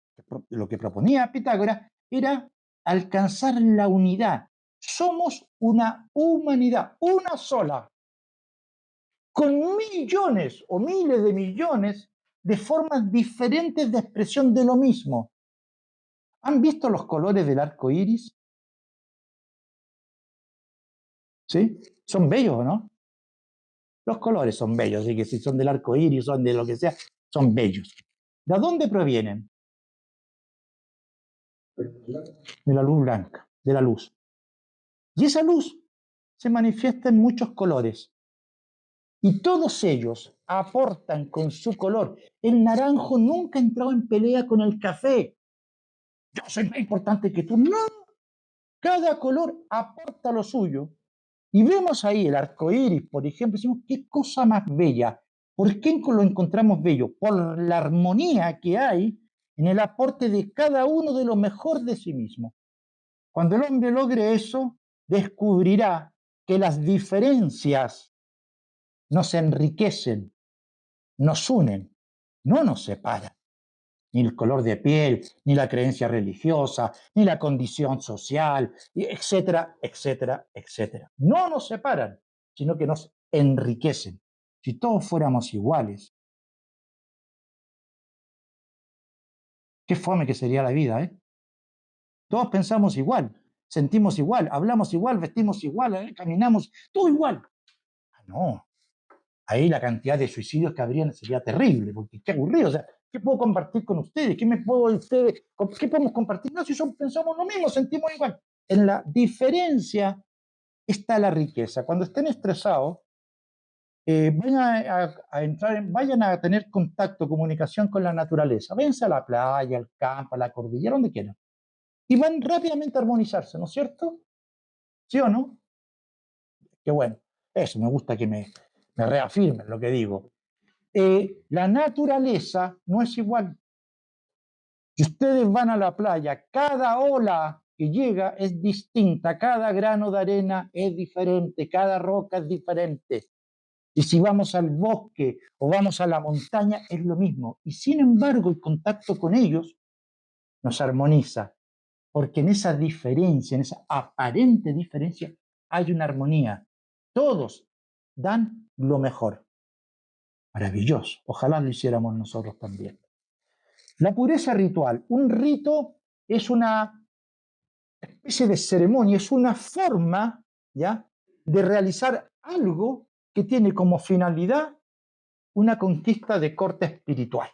lo que proponía Pitágoras, era alcanzar la unidad. Somos una humanidad, una sola, con millones o miles de millones de formas diferentes de expresión de lo mismo. ¿Han visto los colores del arco iris? ¿Sí? Son bellos, ¿no? Los colores son bellos, así que si son del arco iris, son de lo que sea, son bellos. ¿De dónde provienen? De la luz blanca, de la luz. Y esa luz se manifiesta en muchos colores. Y todos ellos aportan con su color. El naranjo nunca ha entrado en pelea con el café. Yo soy más importante que tú. No, cada color aporta lo suyo. Y vemos ahí el arco iris, por ejemplo, decimos, qué cosa más bella. ¿Por qué lo encontramos bello? Por la armonía que hay en el aporte de cada uno de lo mejor de sí mismo. Cuando el hombre logre eso, descubrirá que las diferencias nos enriquecen, nos unen, no nos separan. Ni el color de piel, ni la creencia religiosa, ni la condición social, etcétera, etcétera, etcétera. No nos separan, sino que nos enriquecen. Si todos fuéramos iguales, qué fome que sería la vida, ¿eh? Todos pensamos igual, sentimos igual, hablamos igual, vestimos igual, caminamos, todo igual. Ah, no, ahí la cantidad de suicidios que habrían sería terrible, porque qué aburrido. O sea, ¿Qué puedo compartir con ustedes? ¿Qué podemos compartir? No, si pensamos lo mismo, sentimos igual. En la diferencia está la riqueza. Cuando estén estresados, vayan a tener contacto, comunicación con la naturaleza. Váyanse a la playa, al campo, a la cordillera, donde quieran. Y van rápidamente a armonizarse, ¿no es cierto? ¿Sí o no? Qué bueno. Eso, me gusta que me reafirmen lo que digo. La naturaleza no es igual. Si ustedes van a la playa, cada ola que llega es distinta, cada grano de arena es diferente, cada roca es diferente. Y si vamos al bosque o vamos a la montaña, es lo mismo. Y sin embargo, el contacto con ellos nos armoniza, porque en esa diferencia, en esa aparente diferencia, hay una armonía. Todos dan lo mejor. Maravilloso. Ojalá lo hiciéramos nosotros también. La pureza ritual. Un rito es una especie de ceremonia, es una forma, ¿ya?, de realizar algo que tiene como finalidad una conquista de corte espiritual,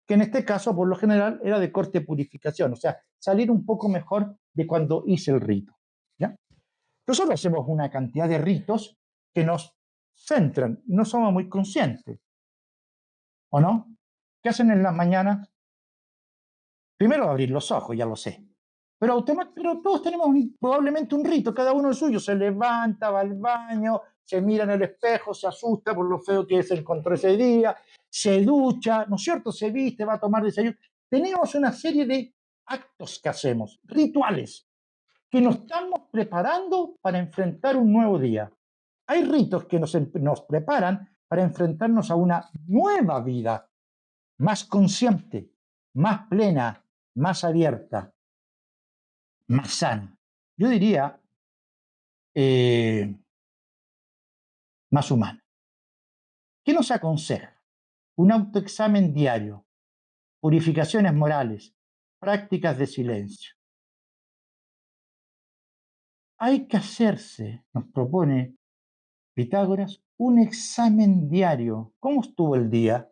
que en este caso, por lo general, era de corte purificación, o sea, salir un poco mejor de cuando hice el rito, ¿ya? Nosotros hacemos una cantidad de ritos que nos centran, no somos muy conscientes, ¿o no? ¿Qué hacen en las mañanas? Primero abrir los ojos, ya lo sé. Pero todos tenemos probablemente un rito, cada uno el suyo. Se levanta, va al baño, se mira en el espejo, se asusta por lo feo que se encontró ese día, se ducha, ¿no es cierto? Se viste, va a tomar desayuno. Tenemos una serie de actos que hacemos, rituales, que nos estamos preparando para enfrentar un nuevo día. Hay ritos que nos preparan para enfrentarnos a una nueva vida, más consciente, más plena, más abierta, más sana. Yo diría más humana. ¿Qué nos aconseja? Un autoexamen diario, purificaciones morales, prácticas de silencio. Hay que hacerse, nos propone Pitágoras, un examen diario. ¿Cómo estuvo el día?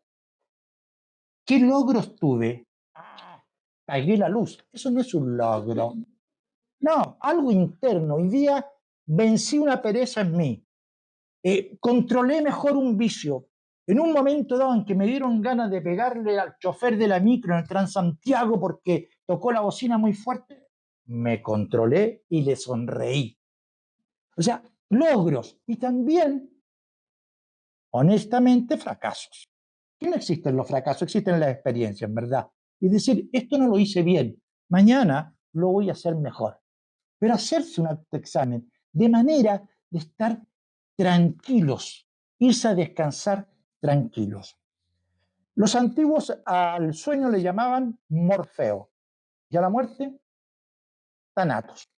¿Qué logros tuve? Pagué la luz. Eso no es un logro. No, algo interno. Hoy día vencí una pereza en mí. Controlé mejor un vicio. En un momento dado en que me dieron ganas de pegarle al chofer de la micro en el Transantiago porque tocó la bocina muy fuerte, me controlé y le sonreí. O sea, logros y también, honestamente, fracasos. ¿Qué no existen los fracasos? Existen las experiencias, ¿verdad? Es decir, esto no lo hice bien, mañana lo voy a hacer mejor. Pero hacerse un autoexamen de manera de estar tranquilos, irse a descansar tranquilos. Los antiguos al sueño le llamaban Morfeo y a la muerte Thanatos.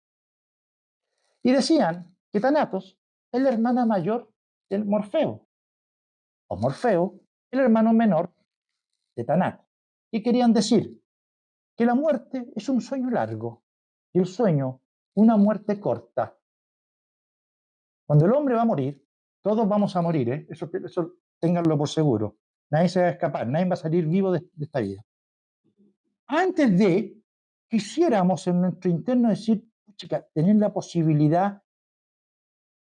Y decían que Thanatos es la hermana mayor del Morfeo, o Morfeo, el hermano menor de Thanatos. Y querían decir que la muerte es un sueño largo y el sueño una muerte corta. Cuando el hombre va a morir, todos vamos a morir, ¿eh? Eso ténganlo por seguro. Nadie se va a escapar, nadie va a salir vivo de esta vida. Antes de, quisiéramos en nuestro interno decir, chica, tener la posibilidad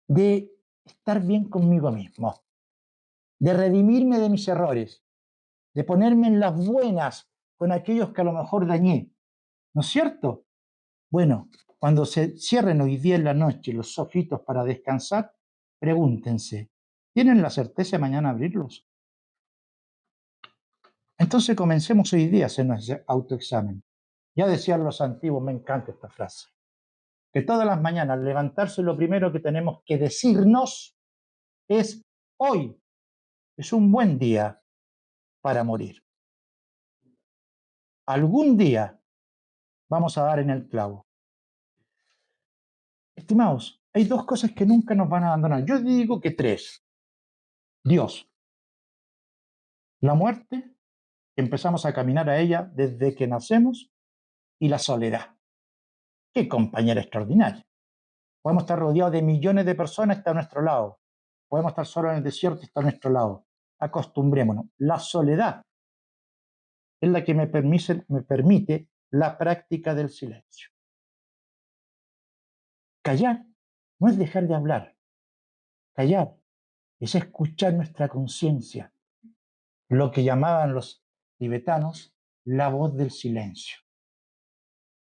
de estar bien conmigo mismo, de redimirme de mis errores, de ponerme en las buenas con aquellos que a lo mejor dañé. ¿No es cierto? Bueno, cuando se cierren hoy día en la noche los ojitos para descansar, pregúntense, ¿tienen la certeza de mañana abrirlos? Entonces comencemos hoy día a hacer nuestro autoexamen. Ya decían los antiguos, me encanta esta frase, que todas las mañanas al levantarse lo primero que tenemos que decirnos es, hoy es un buen día para morir. Algún día vamos a dar en el clavo. Estimados, hay dos cosas que nunca nos van a abandonar. Yo digo que tres. Dios, la muerte, que empezamos a caminar a ella desde que nacemos, y la soledad. Qué compañera extraordinaria. Podemos estar rodeados de millones de personas, está a nuestro lado. Podemos estar solos en el desierto, está a nuestro lado. Acostumbrémonos. La soledad es la que me permite la práctica del silencio. Callar no es dejar de hablar. Callar es escuchar nuestra conciencia, lo que llamaban los tibetanos la voz del silencio.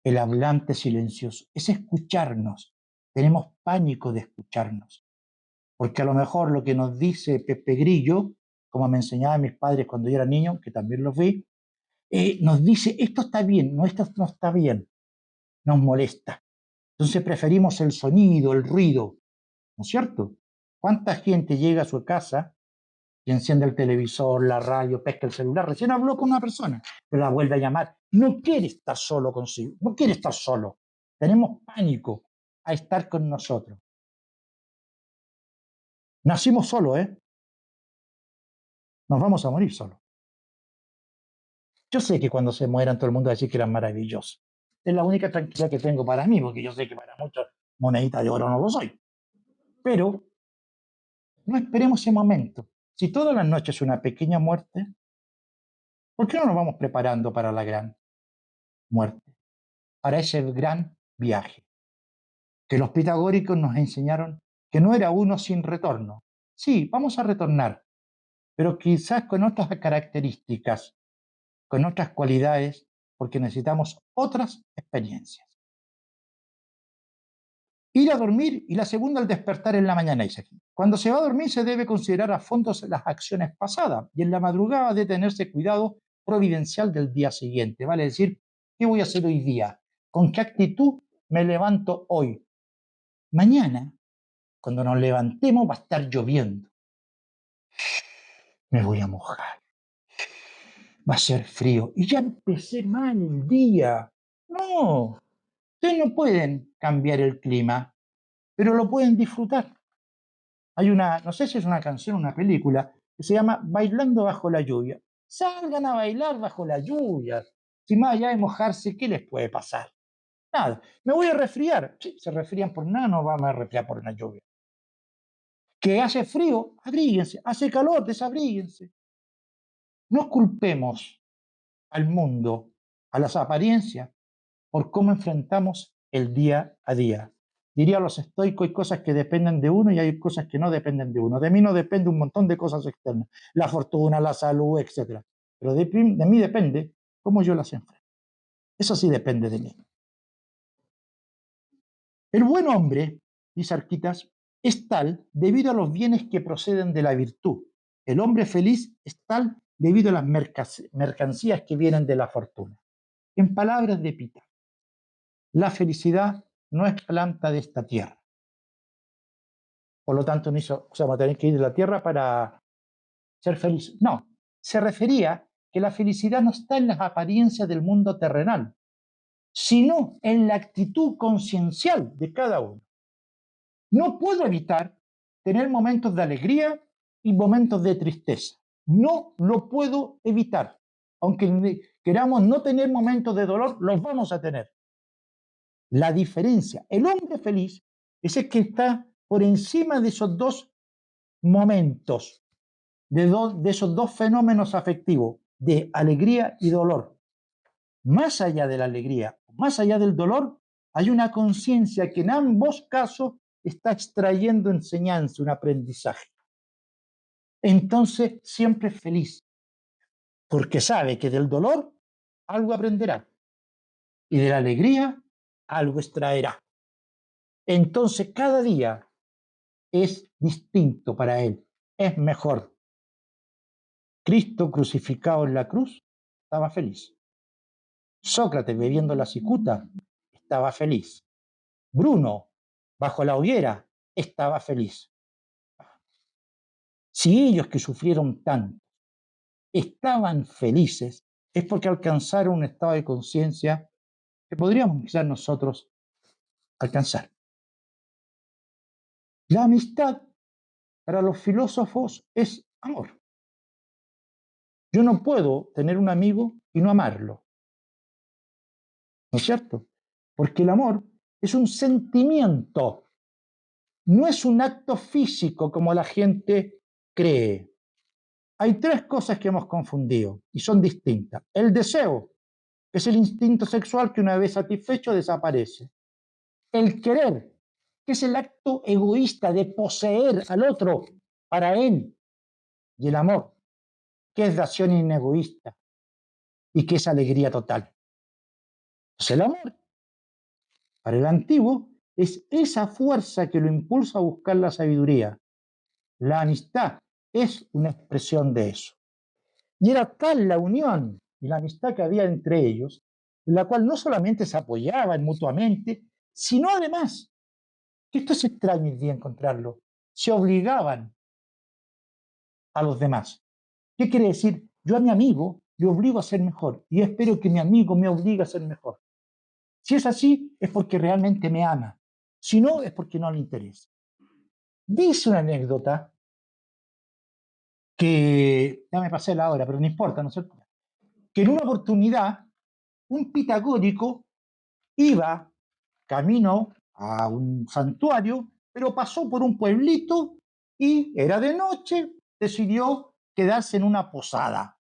El hablante silencioso es escucharnos. Tenemos pánico de escucharnos, porque a lo mejor lo que nos dice Pepe Grillo, como me enseñaban mis padres cuando yo era niño, que también lo fui, nos dice, esto está bien, no, esto no está bien, nos molesta. Entonces preferimos el sonido, el ruido, ¿no es cierto? ¿Cuánta gente llega a su casa y enciende el televisor, la radio, pesca el celular? Recién habló con una persona, pero la vuelve a llamar. No quiere estar solo consigo, no quiere estar solo. Tenemos pánico a estar con nosotros. Nacimos solos, ¿eh? Nos vamos a morir solos. Yo sé que cuando se mueran todo el mundo va a decir que eran maravillosos. Es la única tranquilidad que tengo para mí, porque yo sé que para muchos monedita de oro no lo soy. Pero no esperemos ese momento. Si todas las noches es una pequeña muerte, ¿por qué no nos vamos preparando para la gran muerte? Para ese gran viaje. Que los pitagóricos nos enseñaron que no era uno sin retorno. Sí, vamos a retornar, pero quizás con otras características, con otras cualidades, porque necesitamos otras experiencias. Ir a dormir y la segunda al despertar en la mañana, dice aquí. Cuando se va a dormir se debe considerar a fondo las acciones pasadas y en la madrugada de tenerse cuidado providencial del día siguiente. Vale decir, ¿qué voy a hacer hoy día? ¿Con qué actitud me levanto hoy? Mañana, cuando nos levantemos, va a estar lloviendo. Me voy a mojar. Va a ser frío. Y ya empecé mal el día. No, ustedes no pueden cambiar el clima, pero lo pueden disfrutar. Hay una, no sé si es una canción o una película, que se llama Bailando bajo la lluvia. Salgan a bailar bajo la lluvia. Si más allá de mojarse, ¿qué les puede pasar? Nada. ¿Me voy a resfriar? Sí, se resfrían por nada, no vamos a resfriar por una lluvia. ¿Que hace frío? Abríguense. ¿Hace calor? Desabríguense. No culpemos al mundo, a las apariencias, por cómo enfrentamos el día a día. Diría a los estoicos, hay cosas que dependen de uno y hay cosas que no dependen de uno. De mí no depende un montón de cosas externas, la fortuna, la salud, etc. Pero de mí depende cómo yo las enfrento. Eso sí depende de mí. El buen hombre, dice Arquitas, es tal debido a los bienes que proceden de la virtud. El hombre feliz es tal debido a las mercancías que vienen de la fortuna. En palabras de Pita, la felicidad no es planta de esta tierra. Por lo tanto, vamos a tener que ir de la tierra para ser feliz. No, se refería que la felicidad no está en las apariencias del mundo terrenal, sino en la actitud conciencial de cada uno. No puedo evitar tener momentos de alegría y momentos de tristeza. No lo puedo evitar. Aunque queramos no tener momentos de dolor, los vamos a tener. La diferencia, el hombre feliz es el que está por encima de esos dos momentos, de esos dos fenómenos afectivos, de alegría y dolor. Más allá de la alegría, más allá del dolor, hay una conciencia que en ambos casos está extrayendo enseñanza, un aprendizaje. Entonces siempre es feliz, porque sabe que del dolor algo aprenderá y de la alegría algo extraerá. Entonces cada día es distinto para él, es mejor. Cristo crucificado en la cruz estaba feliz. Sócrates bebiendo la cicuta estaba feliz. Bruno bajo la hoguera estaba feliz. Si ellos que sufrieron tanto estaban felices, es porque alcanzaron un estado de conciencia que podríamos quizás nosotros alcanzar. La amistad para los filósofos es amor. Yo no puedo tener un amigo y no amarlo, ¿no es cierto? Porque el amor es un sentimiento, no es un acto físico como la gente cree. hay tres cosas que hemos confundido y son distintas. El deseo, que es el instinto sexual que una vez satisfecho desaparece. El querer, que es el acto egoísta de poseer al otro para él. Y el amor, que es de acción inegoísta y que es alegría total. Entonces el amor, para el antiguo, es esa fuerza que lo impulsa a buscar la sabiduría. La amistad es una expresión de eso. Y era tal la unión y la amistad que había entre ellos, en la cual no solamente se apoyaban mutuamente, sino además, que esto es extraño hoy día encontrarlo, se obligaban a los demás. ¿Qué quiere decir? Yo a mi amigo le obligo a ser mejor y espero que mi amigo me obligue a ser mejor. Si es así, es porque realmente me ama. Si no, es porque no le interesa. Dice una anécdota que, ya me pasé la hora, pero no importa, ¿no es cierto? Que en una oportunidad un pitagórico iba camino a un santuario, pero pasó por un pueblito y era de noche, decidió quedarse en una posada.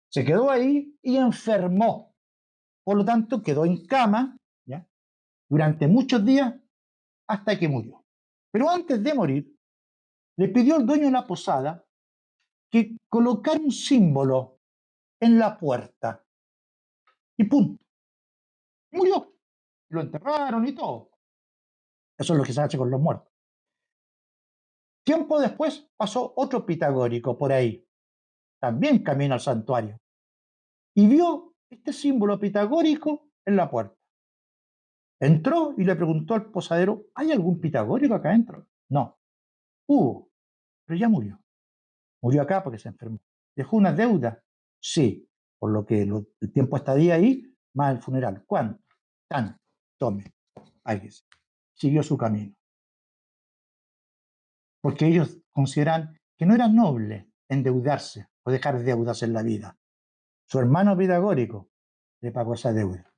Se quedó ahí y enfermó. Por lo tanto, quedó en cama, ¿ya?, durante muchos días hasta que murió. Pero antes de morir, le pidió al dueño de la posada que colocara un símbolo en la puerta. Y punto. Murió. Lo enterraron y todo. Eso es lo que se hace con los muertos. Tiempo después pasó otro pitagórico por ahí, también camino al santuario, y vio este símbolo pitagórico en la puerta. Entró y le preguntó al posadero, ¿hay algún pitagórico acá adentro? No. Hubo, pero ya murió. Murió acá porque se enfermó. ¿Dejó una deuda? Sí, por lo que el tiempo estadía ahí, más el funeral. ¿Cuánto? Tanto. Tome, ahí siguió su camino. Porque ellos consideran que no era noble endeudarse o dejar deudas en la vida. Su hermano pitagórico le pagó esa deuda.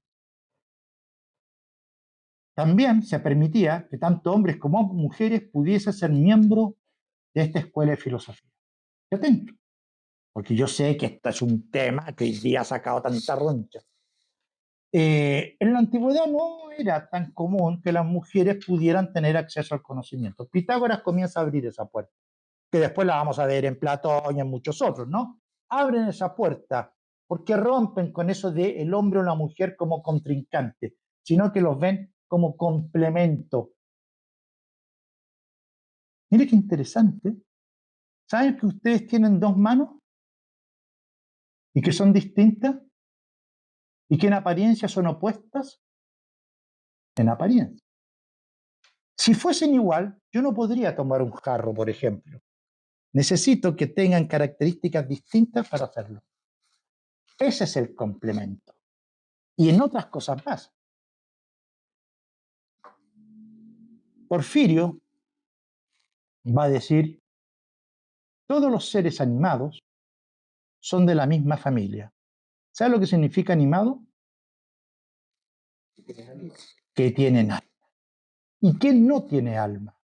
También se permitía que tanto hombres como mujeres pudiesen ser miembros de esta escuela de filosofía. Y atento, porque yo sé que este es un tema que hoy día ha sacado tanta roncha. En la antigüedad no era tan común que las mujeres pudieran tener acceso al conocimiento. Pitágoras comienza a abrir esa puerta, que después la vamos a ver en Platón y en muchos otros, ¿no? Abren esa puerta porque rompen con eso de el hombre o la mujer como contrincante, sino que los ven como complemento. Mire qué interesante. ¿Saben que ustedes tienen dos manos y que son distintas y que en apariencia son opuestas? En apariencia. Si fuesen igual, yo no podría tomar un jarro, por ejemplo. Necesito que tengan características distintas para hacerlo. Ese es el complemento. Y en otras cosas más. Porfirio va a decir, todos los seres animados son de la misma familia. ¿Sabe lo que significa animado? Que tienen alma. ¿Y qué no tiene alma?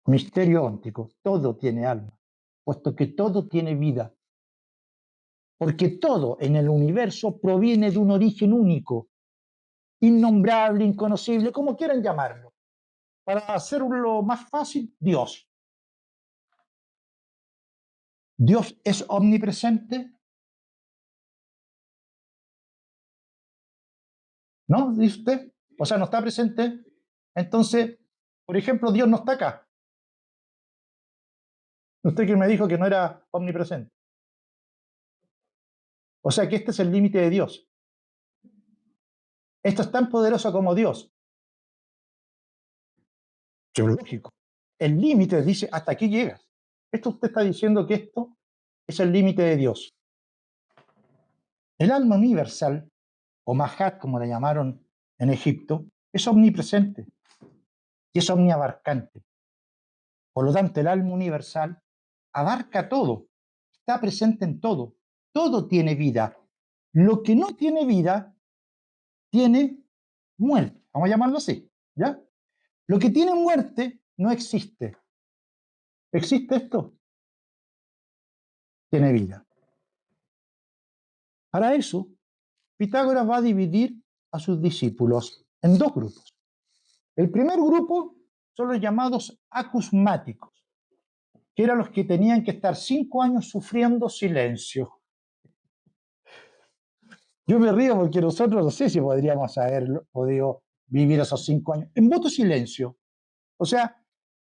Misterio óntico, todo tiene alma, puesto que todo tiene vida. Porque todo en el universo proviene de un origen único, innombrable, inconocible, como quieran llamarlo. Para hacerlo más fácil, Dios. ¿Dios es omnipresente? ¿No? ¿Dice usted? O sea, no está presente. Entonces, por ejemplo, Dios no está acá. Usted que me dijo que no era omnipresente. O sea que este es el límite de Dios. Esto es tan poderoso como Dios. Geológico. El límite dice, hasta aquí llegas. Esto usted está diciendo que esto es el límite de Dios. El alma universal, o Mahat, como la llamaron en Egipto, es omnipresente y es omniabarcante. Por lo tanto, el alma universal abarca todo, está presente en todo. Todo tiene vida. Lo que no tiene vida tiene muerte. Vamos a llamarlo así, ¿ya? Lo que tiene muerte no existe. ¿Existe esto? Tiene vida. Para eso, Pitágoras va a dividir a sus discípulos en dos grupos. El primer grupo son los llamados acusmáticos, que eran los que tenían que estar 5 años sufriendo silencio. Yo me río porque nosotros no sé si podríamos haber podido vivir esos 5 años en voto silencio. O sea,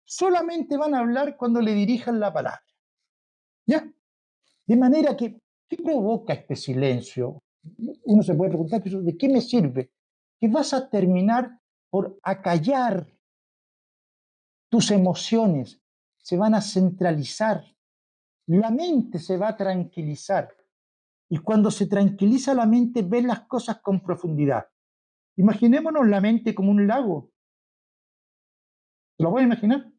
solamente van a hablar cuando le dirijan la palabra. ¿Ya? De manera que, ¿qué provoca este silencio? Uno se puede preguntar, ¿de qué me sirve? Que vas a terminar por acallar tus emociones, se van a centralizar, la mente se va a tranquilizar. Y cuando se tranquiliza la mente, ves las cosas con profundidad. Imaginémonos la mente como un lago. ¿Lo voy a imaginar?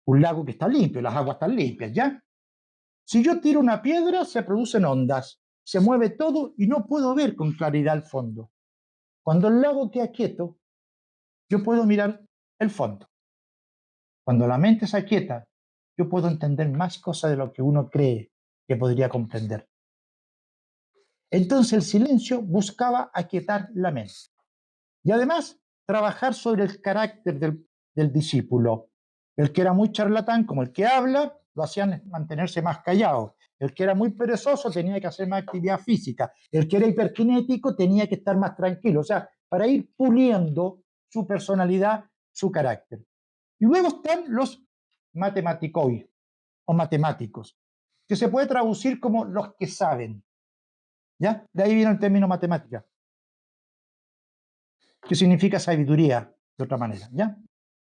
Un lago que está limpio, las aguas están limpias, ¿ya? Si yo tiro una piedra, se producen ondas, se mueve todo y no puedo ver con claridad el fondo. Cuando el lago queda quieto, yo puedo mirar el fondo. Cuando la mente se aquieta, yo puedo entender más cosas de lo que uno cree que podría comprender. Entonces el silencio buscaba aquietar la mente. Y además, trabajar sobre el carácter del discípulo. El que era muy charlatán, como el que habla, lo hacían mantenerse más callado. El que era muy perezoso tenía que hacer más actividad física. El que era hiperkinético tenía que estar más tranquilo. O sea, para ir puliendo su personalidad, su carácter. Y luego están los matematicoi, o matemáticos, que se puede traducir como los que saben. ¿Ya? De ahí viene el término matemática, que significa sabiduría, de otra manera, ¿ya?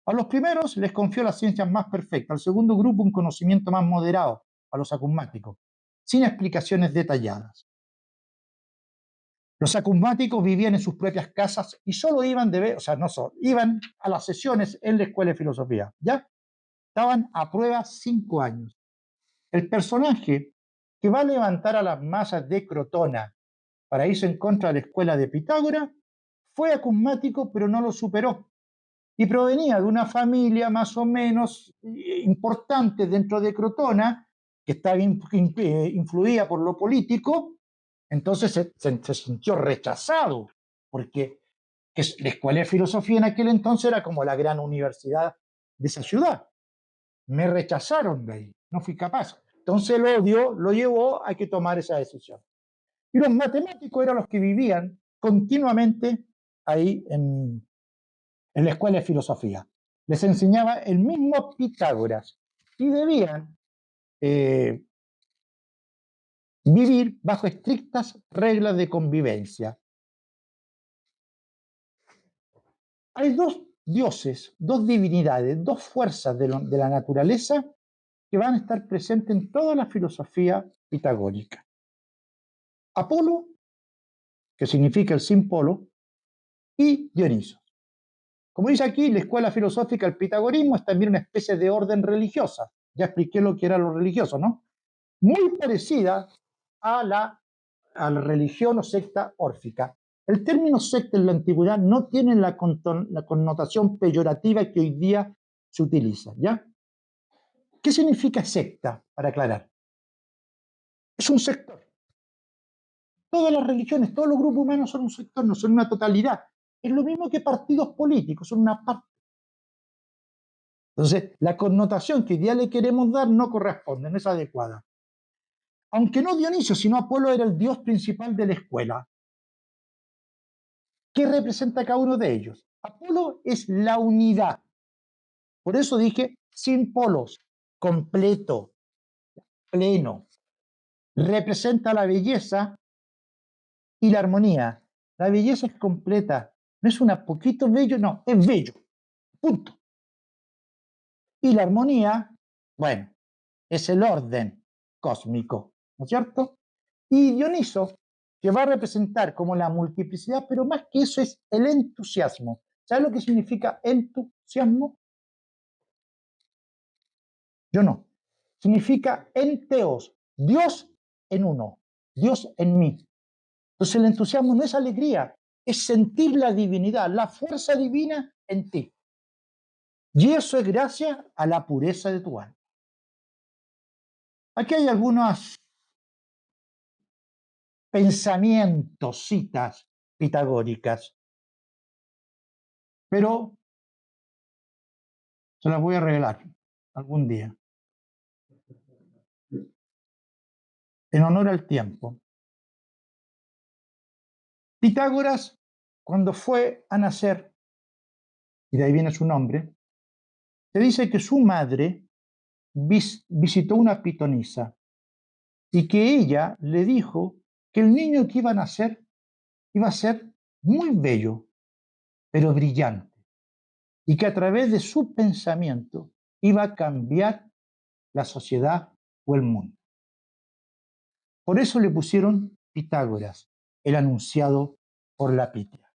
A los primeros les confió las ciencias más perfectas, al segundo grupo un conocimiento más moderado, a los acusmáticos, sin explicaciones detalladas. Los acusmáticos vivían en sus propias casas y solo iban iban a las sesiones en la escuela de filosofía, ¿ya? Estaban a prueba 5 años. El personaje que va a levantar a las masas de Crotona para irse en contra de la escuela de Pitágoras fue acusmático, pero no lo superó. Y provenía de una familia más o menos importante dentro de Crotona, que estaba influida por lo político, entonces se sintió rechazado, porque la escuela de filosofía en aquel entonces era como la gran universidad de esa ciudad. Me rechazaron de ahí, no fui capaz. Entonces el odio lo llevó a que tomar esa decisión. Y los matemáticos eran los que vivían continuamente ahí en la escuela de filosofía. Les enseñaba el mismo Pitágoras y debían vivir bajo estrictas reglas de convivencia. Hay dos dioses, dos divinidades, dos fuerzas de la naturaleza que van a estar presentes en toda la filosofía pitagórica. Apolo, que significa el sin polo, y Dioniso. Como dice aquí, la escuela filosófica, el pitagorismo, es también una especie de orden religiosa. Ya expliqué lo que era lo religioso, ¿no? Muy parecida a la religión o secta órfica. El término secta en la antigüedad no tiene la connotación peyorativa que hoy día se utiliza, ¿ya? ¿Qué significa secta? Para aclarar. Es un sector. Todas las religiones, todos los grupos humanos son un sector, no son una totalidad. Es lo mismo que partidos políticos, son una parte. Entonces, la connotación que hoy día le queremos dar no corresponde, no es adecuada. Aunque no Dionisio, sino Apolo era el dios principal de la escuela. ¿Qué representa cada uno de ellos? Apolo es la unidad. Por eso dije sin polos, completo, pleno. Representa la belleza y la armonía. La belleza es completa. No es una poquito bello, no, es bello. Punto. Y la armonía, bueno, es el orden cósmico, ¿no es cierto? Y Dioniso, que va a representar como la multiplicidad, pero más que eso es el entusiasmo. ¿Sabes lo que significa entusiasmo? Yo no. Significa enteos, Dios en uno, Dios en mí. Entonces el entusiasmo no es alegría, es sentir la divinidad, la fuerza divina en ti. Y eso es gracias a la pureza de tu alma. Aquí hay algunos pensamientos, citas pitagóricas, pero se las voy a revelar algún día, en honor al tiempo. Pitágoras, cuando fue a nacer, y de ahí viene su nombre, se dice que su madre visitó una pitonisa y que ella le dijo que el niño que iba a nacer iba a ser muy bello, pero brillante, y que a través de su pensamiento iba a cambiar la sociedad o el mundo. Por eso le pusieron Pitágoras, el anunciado por la Pitria.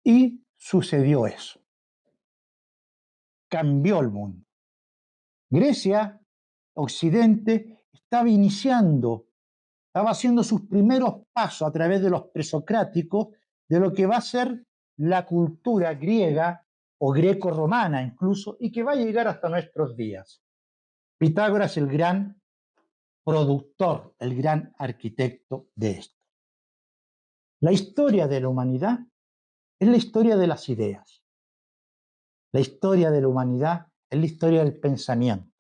Y sucedió eso. Cambió el mundo. Grecia, Occidente, estaba iniciando, estaba haciendo sus primeros pasos a través de los presocráticos de lo que va a ser la cultura griega o greco-romana incluso, y que va a llegar hasta nuestros días. Pitágoras, el gran productor, el gran arquitecto de esto. La historia de la humanidad es la historia de las ideas. La historia de la humanidad es la historia del pensamiento.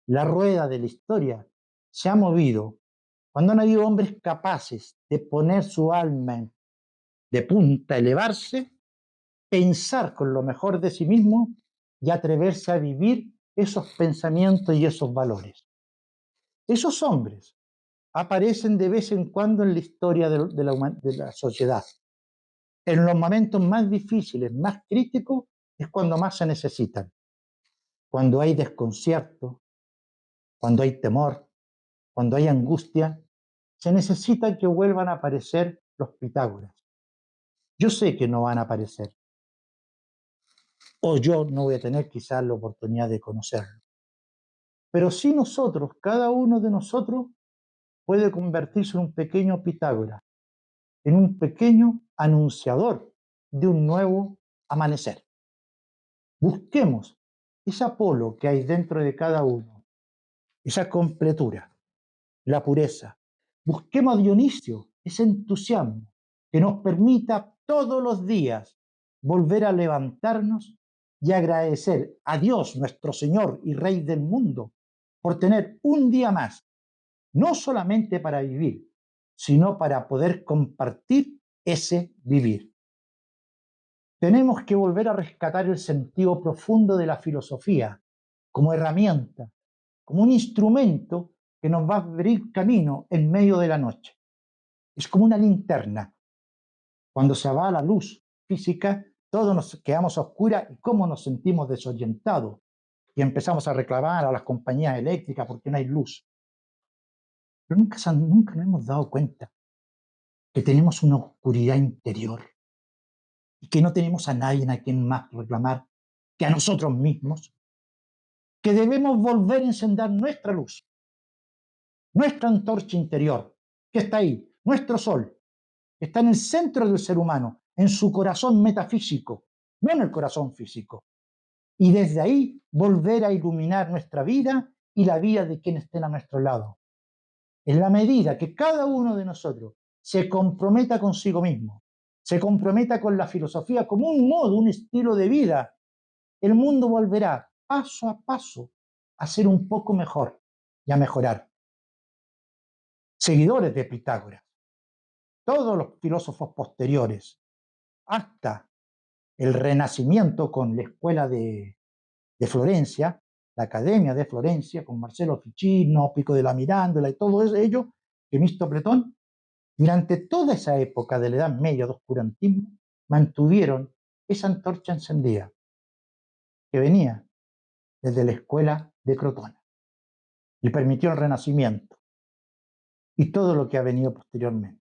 La rueda de la historia se ha movido cuando han habido hombres capaces de poner su alma de punta, elevarse, pensar con lo mejor de sí mismo y atreverse a vivir esos pensamientos y esos valores. Esos hombres aparecen de vez en cuando en la historia de la sociedad. En los momentos más difíciles, más críticos, es cuando más se necesitan. Cuando hay desconcierto, cuando hay temor, cuando hay angustia, se necesita que vuelvan a aparecer los Pitágoras. Yo sé que no van a aparecer, o yo no voy a tener quizás la oportunidad de conocerlo. Pero sí nosotros, cada uno de nosotros, puede convertirse en un pequeño Pitágoras, en un pequeño anunciador de un nuevo amanecer. Busquemos ese Apolo que hay dentro de cada uno, esa completura, la pureza. Busquemos a Dionisio, ese entusiasmo que nos permita todos los días volver a levantarnos y agradecer a Dios, nuestro Señor y Rey del mundo, por tener un día más, no solamente para vivir, sino para poder compartir ese vivir. Tenemos que volver a rescatar el sentido profundo de la filosofía como herramienta, como un instrumento que nos va a abrir camino en medio de la noche. Es como una linterna. Cuando se va la luz física, todos nos quedamos a oscuras y cómo nos sentimos desorientados. Y empezamos a reclamar a las compañías eléctricas porque no hay luz. Pero nunca nos hemos dado cuenta que tenemos una oscuridad interior y que no tenemos a nadie a quien más reclamar que a nosotros mismos, que debemos volver a encender nuestra luz, nuestra antorcha interior, que está ahí, nuestro sol, que está en el centro del ser humano, en su corazón metafísico, no en el corazón físico. Y desde ahí volver a iluminar nuestra vida y la vida de quienes estén a nuestro lado. En la medida que cada uno de nosotros se comprometa consigo mismo, se comprometa con la filosofía como un modo, un estilo de vida, el mundo volverá paso a paso a ser un poco mejor y a mejorar. Seguidores de Pitágoras, todos los filósofos posteriores, hasta el Renacimiento con la escuela de Florencia, la Academia de Florencia, con Marcelo Ficino, Pico de la Mirandola y todo ello, Temisto Platón, durante toda esa época de la Edad Media de oscurantismo, mantuvieron esa antorcha encendida que venía desde la escuela de Crotona y permitió el Renacimiento y todo lo que ha venido posteriormente.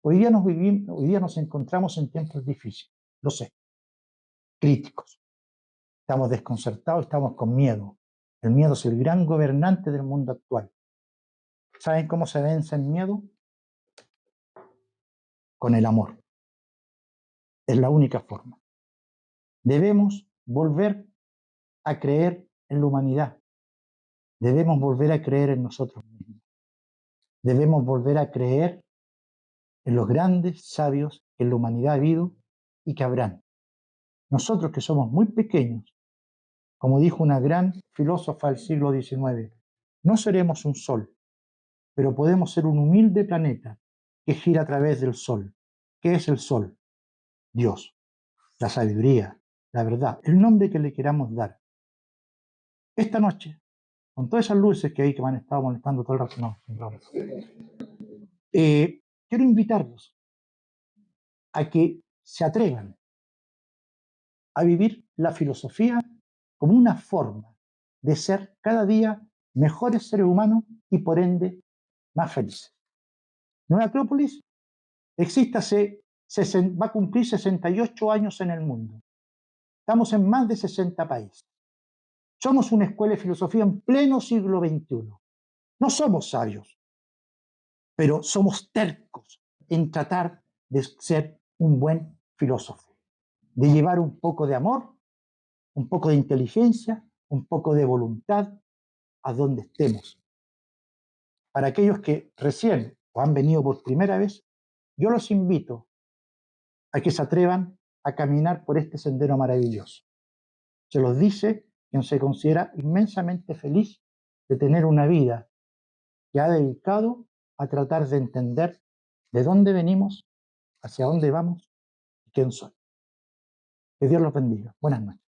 Hoy día nos encontramos en tiempos difíciles, lo sé, críticos. Estamos desconcertados, estamos con miedo. El miedo es el gran gobernante del mundo actual. ¿Saben cómo se vence el miedo? Con el amor. Es la única forma. Debemos volver a creer en la humanidad. Debemos volver a creer en nosotros mismos. Debemos volver a creer en los grandes sabios que en la humanidad ha habido y que habrán. Nosotros que somos muy pequeños, como dijo una gran filósofa del siglo XIX, no seremos un sol, pero podemos ser un humilde planeta que gira a través del sol. ¿Qué es el sol? Dios, la sabiduría, la verdad, el nombre que le queramos dar. Esta noche, con todas esas luces que hay que me han estado molestando todo el rato, quiero invitarlos a que se atrevan a vivir la filosofía como una forma de ser cada día mejores seres humanos y por ende más felices. Nueva Acrópolis existe va a cumplir 68 años en el mundo. Estamos en más de 60 países. Somos una escuela de filosofía en pleno siglo XXI. No somos sabios, pero somos tercos en tratar de ser un buen filósofo, de llevar un poco de amor, un poco de inteligencia, un poco de voluntad a donde estemos. Para aquellos que recién o han venido por primera vez, yo los invito a que se atrevan a caminar por este sendero maravilloso. Se los dice quien se considera inmensamente feliz de tener una vida que ha dedicado a tratar de entender de dónde venimos, hacia dónde vamos y quién soy. Que Dios los bendiga. Buenas noches.